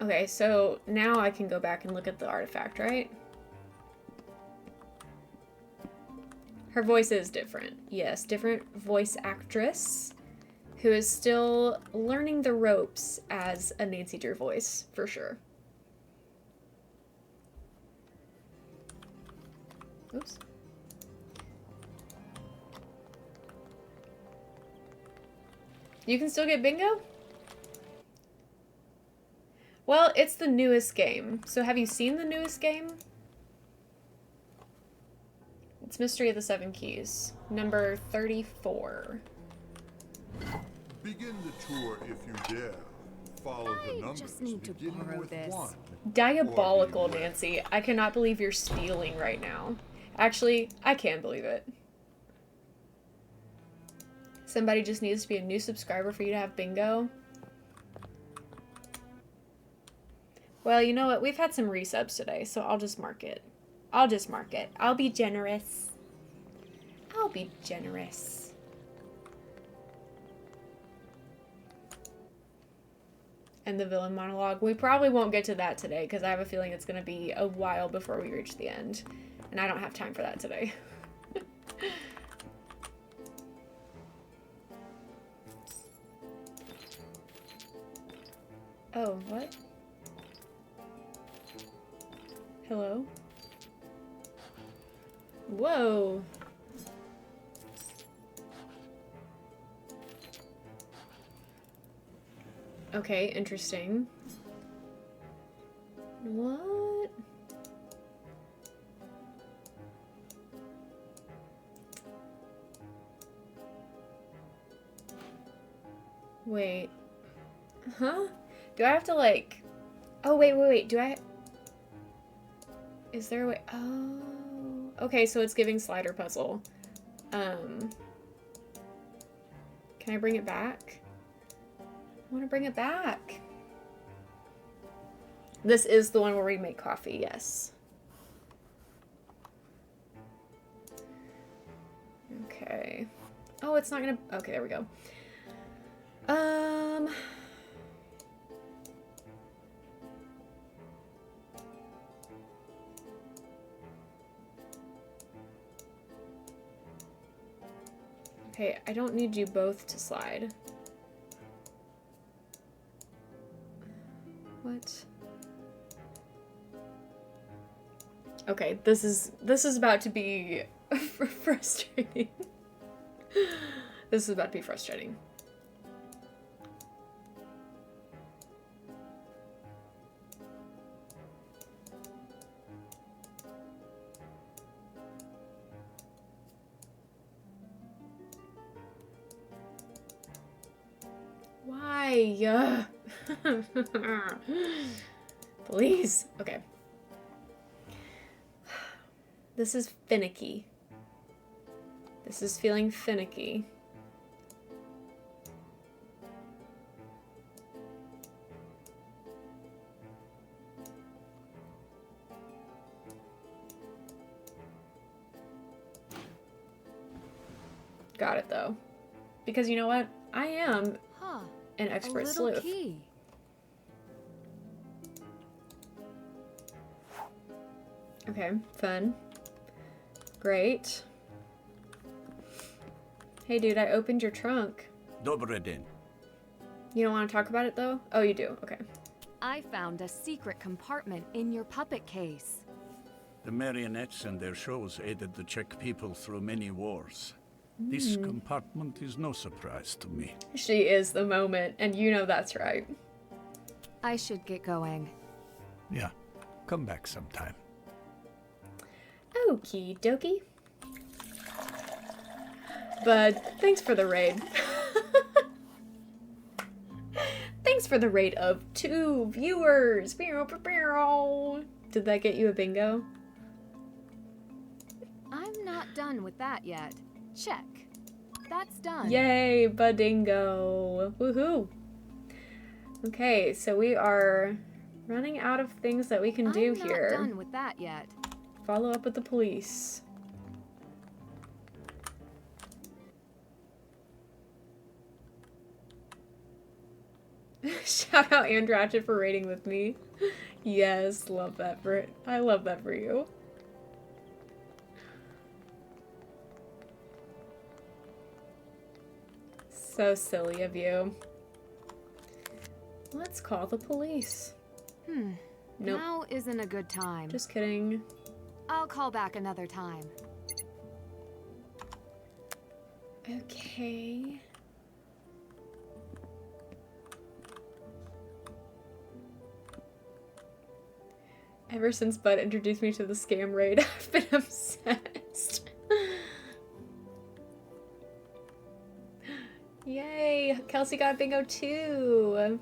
Okay, so now I can go back and look at the artifact, right? Her voice is different. Yes, different voice actress who is still learning the ropes as a Nancy Drew voice, for sure. Oops. You can still get bingo? Well, it's the newest game. So have you seen the newest game? It's Mystery of the Seven Keys, number 34. Begin the tour if you dare. Follow the numbers. Just need to borrow with this. 1. Diabolical, Nancy. I cannot believe you're stealing right now. Actually, I can believe it. Somebody just needs to be a new subscriber for you to have bingo. Well, you know what? We've had some resubs today, so I'll just mark it. I'll just mark it. I'll be generous. I'll be generous. And the villain monologue. We probably won't get to that today because I have a feeling it's going to be a while before we reach the end. And I don't have time for that today. Oh, what? Hello? Whoa. Okay, interesting. What? Wait. Huh? Do I have to, like... Oh, wait. Do I... Is there a way... Oh... Okay, so it's giving slider puzzle. Can I bring it back? I want to bring it back. This is the one where we make coffee, yes. Okay. Oh, it's not gonna... Okay, there we go. Okay, I don't need you both to slide. What? Okay, this is about to be frustrating. This is about to be frustrating. Why? Please. Okay. This is finicky. This is feeling finicky. Got it though. Because you know what? I am an expert sleuth. Key. Okay, fun. Great. Hey dude, I opened your trunk. Dobre den. You don't want to talk about it though? Oh, you do. Okay. I found a secret compartment in your puppet case. The marionettes and their shows aided the Czech people through many wars. This compartment is no surprise to me. She is the moment, and you know that's right. I should get going. Yeah, come back sometime. Okie dokie. Bud, thanks for the raid. Thanks for the raid of 2 viewers. Did that get you a bingo? I'm not done with that yet. Check. That's done. Yay, Budingo. Woohoo. Okay, so we are running out of things that we can do here. I'm not done with that yet. Follow up with the police. Shout out Andratchet for raiding with me. Yes, love that for it. I love that for you. So silly of you. Let's call the police. Nope. Now isn't a good time. Just kidding. I'll call back another time. Okay. Ever since Bud introduced me to the scam raid, I've been obsessed. Kelsey got bingo too.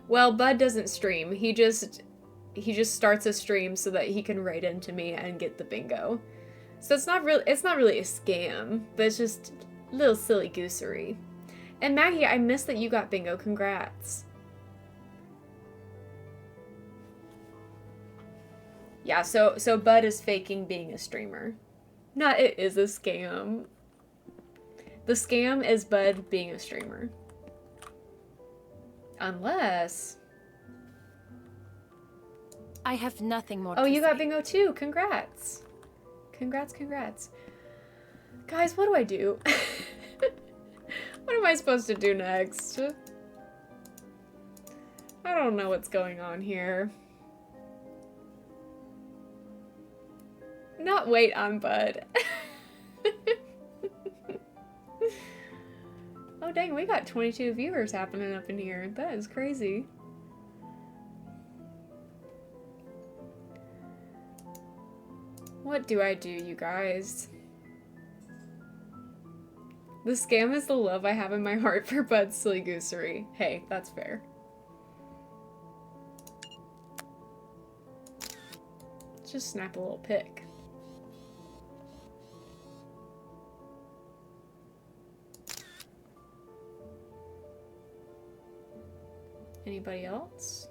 Well, Bud doesn't stream. He just starts a stream so that he can write into me and get the bingo. So it's not really a scam, but it's just a little silly goosery. And Maggie, I missed that you got bingo. Congrats. Yeah, so Bud is faking being a streamer. Not it is a scam. The scam is Bud being a streamer. Unless... I have nothing more to Oh, say. you got bingo too. Congrats. Congrats. Guys, what do I do? What am I supposed to do next? I don't know what's going on here. Not wait on Bud. Oh dang, we got 22 viewers happening up in here. That is crazy. What do I do, you guys? The scam is the love I have in my heart for Bud's silly goosery. Hey, that's fair. Just snap a little pic. Anybody else?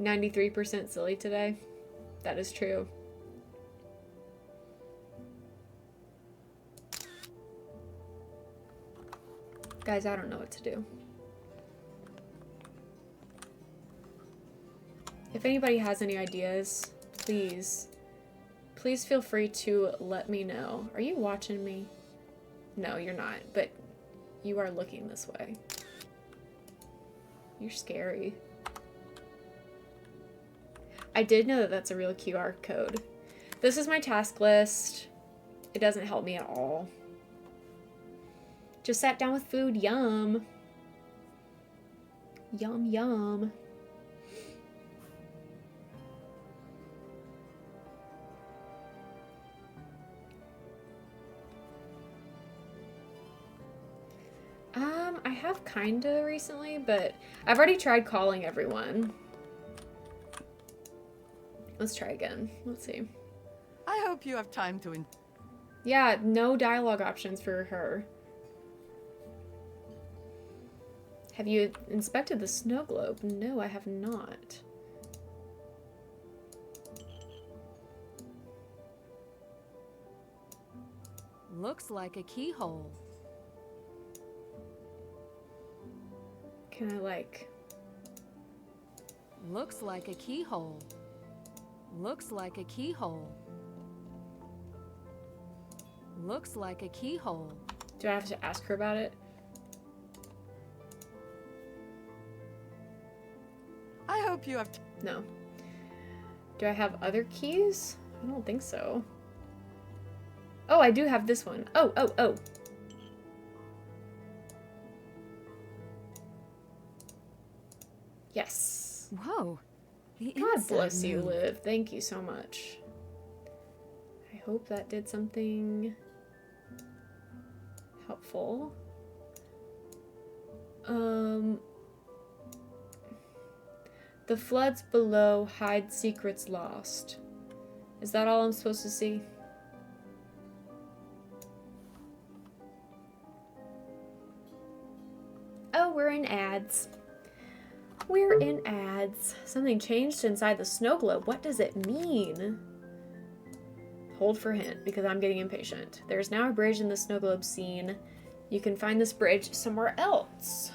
93% silly today. That is true. Guys, I don't know what to do. If anybody has any ideas, please feel free to let me know. Are you watching me? No, you're not, but you are looking this way. You're scary. I did know that that's a real QR code. This is my task list. It doesn't help me at all. Just sat down with food. Yum. Yum, yum. I have kinda recently, but I've already tried calling everyone. Let's try again. Let's see. I hope you have time to... Yeah, no dialogue options for her. Have you inspected the snow globe? No, I have not. Looks like a keyhole. Can I, like... Looks like a keyhole. Looks like a keyhole. Looks like a keyhole. Do I have to ask her about it? I hope you have... No. Do I have other keys? I don't think so. Oh, I do have this one. Oh. Yes. Whoa. God bless you, Liv. Thank you so much. I hope that did something helpful. The floods below hide secrets lost. Is that all I'm supposed to see? Oh, we're in ads. We're in ads. Something changed inside the snow globe. What does it mean? Hold for hint, because I'm getting impatient. There is now a bridge in the snow globe scene. You can find this bridge somewhere else.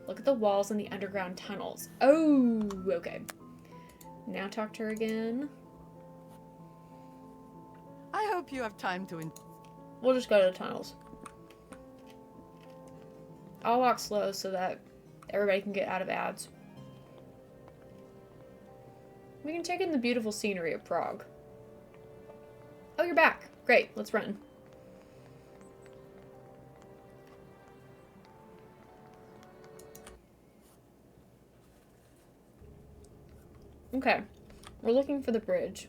Look at the walls and the underground tunnels. Oh, okay. Now talk to her again. I hope you have time to... We'll just go to the tunnels. I'll walk slow so that everybody can get out of ads. We can take in the beautiful scenery of Prague. Oh, you're back. Great, let's run. Okay, we're looking for the bridge.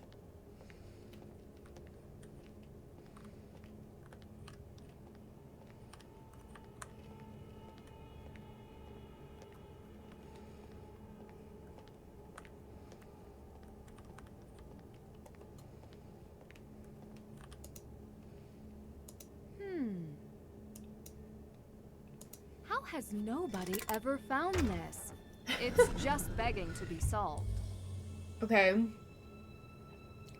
has nobody ever found this? It's just begging to be solved. Okay.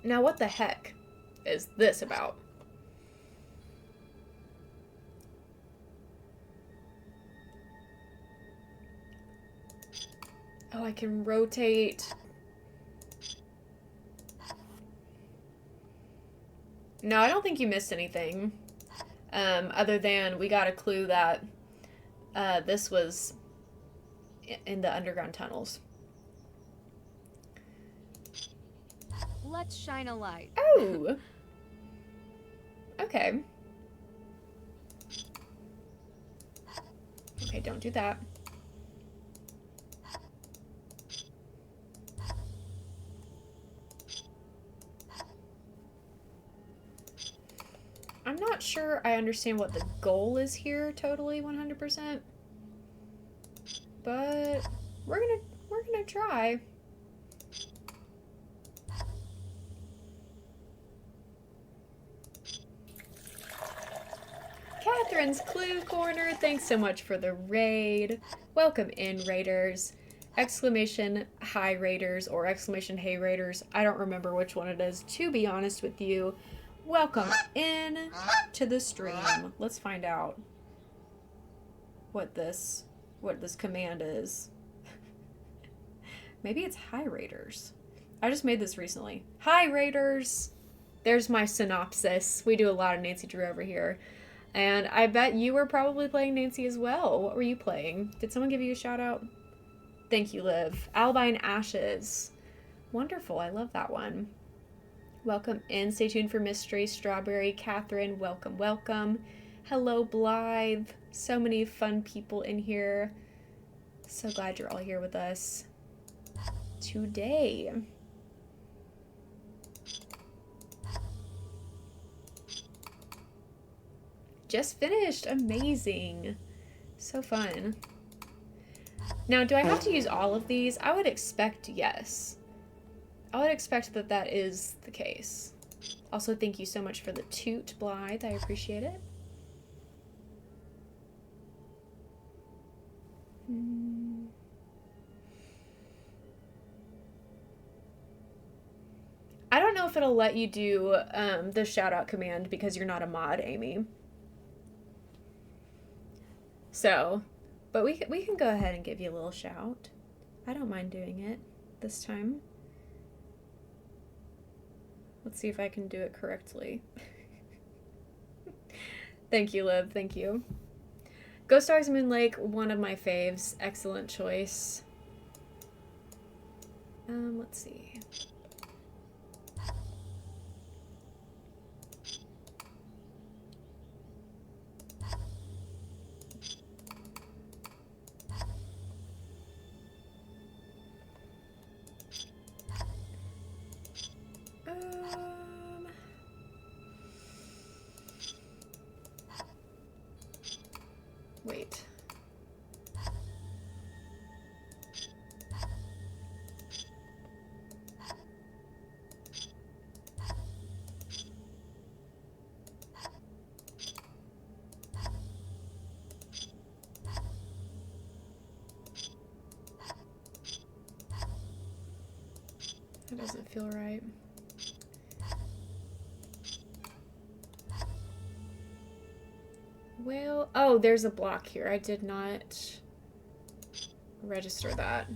Now what the heck is this about? Oh, I can rotate. No, I don't think you missed anything. Other than we got a clue that this was in the underground tunnels. Let's shine a light. Oh! Okay. Okay, don't do that. I'm not sure I understand what the goal is here totally 100%. But we're gonna try. Catherine's Clue Corner, thanks so much for the raid. Welcome in, raiders. Exclamation hi raiders or exclamation hey raiders. I don't remember which one it is, to be honest with you. Welcome in to the stream. Let's find out what this command is. Maybe it's hi raiders. I just made this recently. Hi raiders. There's my synopsis. We do a lot of Nancy Drew over here. And I bet you were probably playing Nancy as well. What were you playing? Did someone give you a shout out? Thank you, Liv. Alibi and Ashes. Wonderful. I love that one. Welcome in. Stay tuned for Mystery. Strawberry. Catherine. Welcome, welcome. Hello, Blythe. So many fun people in here. So glad you're all here with us today. Just finished. Amazing. So fun. Now, do I have to use all of these? I would expect yes. I would expect that that is the case. Also, thank you so much for the toot, Blythe. I appreciate it. I don't know if it'll let you do the shout out command because you're not a mod, Amy. So, but we can go ahead and give you a little shout. I don't mind doing it this time. Let's see if I can do it correctly. Thank you, Liv. Thank you. Ghost Dogs Moon Lake, one of my faves. Excellent choice. Let's see. Wait. That doesn't feel right. Well, oh, there's a block here. I did not register that.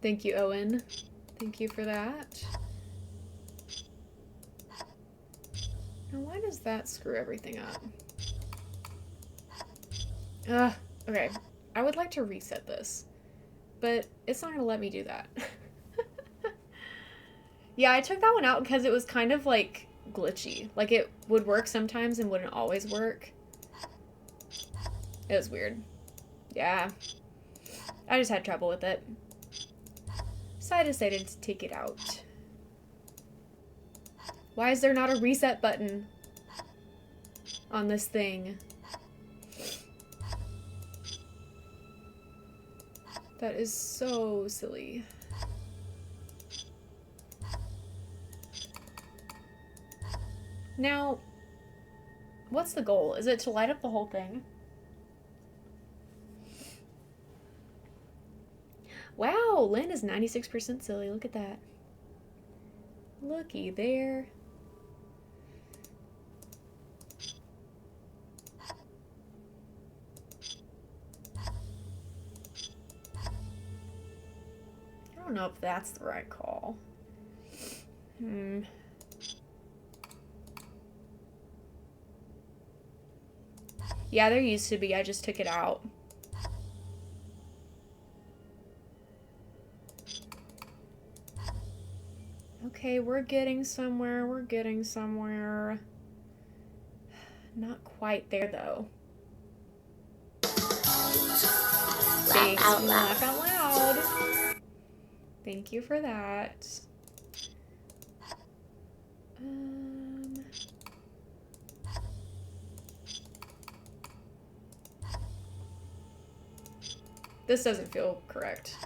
Thank you, Owen. Thank you for that. Now, why does that screw everything up? Ugh, okay. I would like to reset this, but it's not going to let me do that. Yeah, I took that one out because it was kind of, like, glitchy. Like, it would work sometimes and wouldn't always work. It was weird. Yeah. I just had trouble with it. So I decided to take it out. Why is there not a reset button on this thing? That is so silly. Now, what's the goal? Is it to light up the whole thing? Wow, Lynn is 96% silly. Look at that. Looky there. I don't know if that's the right call. Yeah, there used to be. I just took it out. Okay, we're getting somewhere. We're getting somewhere. Not quite there, though. Thanks, laugh out loud. Thank you for that. This doesn't feel correct.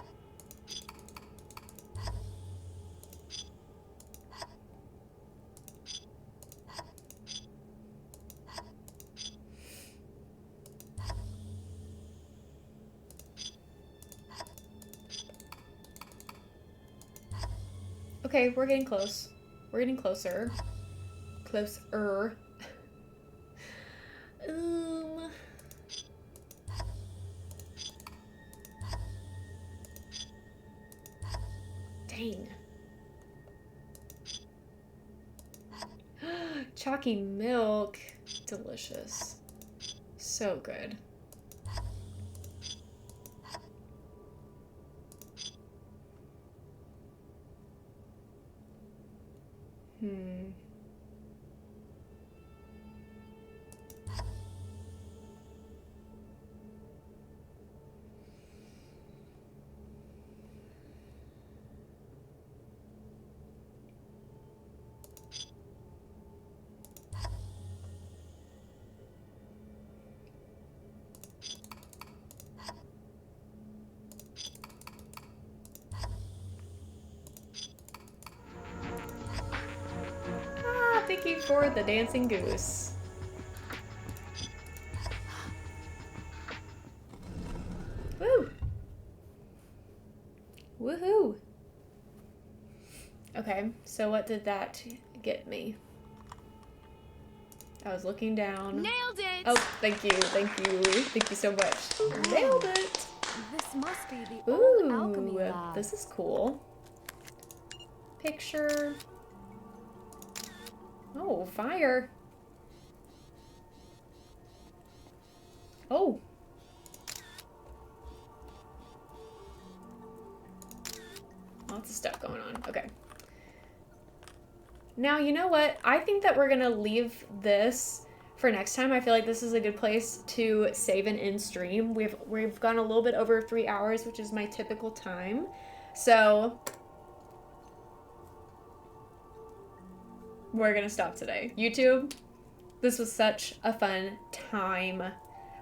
Okay, we're getting close. We're getting closer. Closer. Dang. Chalky milk. Delicious. So good. Thank you for the dancing goose. Woo! Woohoo! Okay, so what did that get me? I was looking down. Nailed it! Oh, thank you, thank you. Thank you so much. Nailed it! This must be the old Ooh, alchemy lab. this is cool. Picture. Oh, fire. Oh. Lots of stuff going on. Okay. Now, you know what? I think that we're going to leave this for next time. I feel like this is a good place to save and end stream. We've gone a little bit over 3 hours, which is my typical time. So we're gonna stop today. YouTube, this was such a fun time. A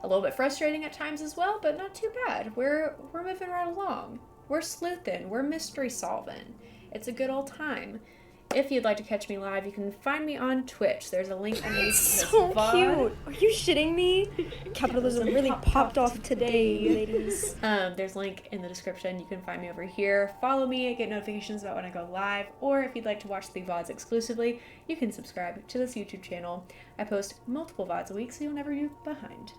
little bit frustrating at times as well, but not too bad. We're moving right along. We're sleuthing. We're mystery solving. It's a good old time. If you'd like to catch me live, you can find me on Twitch. There's a link underneath this VOD. Cute. Are you shitting me? Capitalism really popped off today, ladies. There's a link in the description. You can find me over here. Follow me, get notifications about when I go live, or if you'd like to watch the VODs exclusively, you can subscribe to this YouTube channel. I post multiple VODs a week, so you'll never be behind.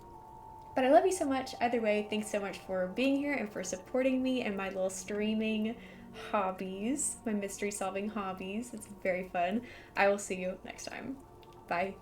But I love you so much. Either way, thanks so much for being here and for supporting me and my little streaming hobbies, my mystery solving hobbies. It's very fun. I will see you next time. Bye.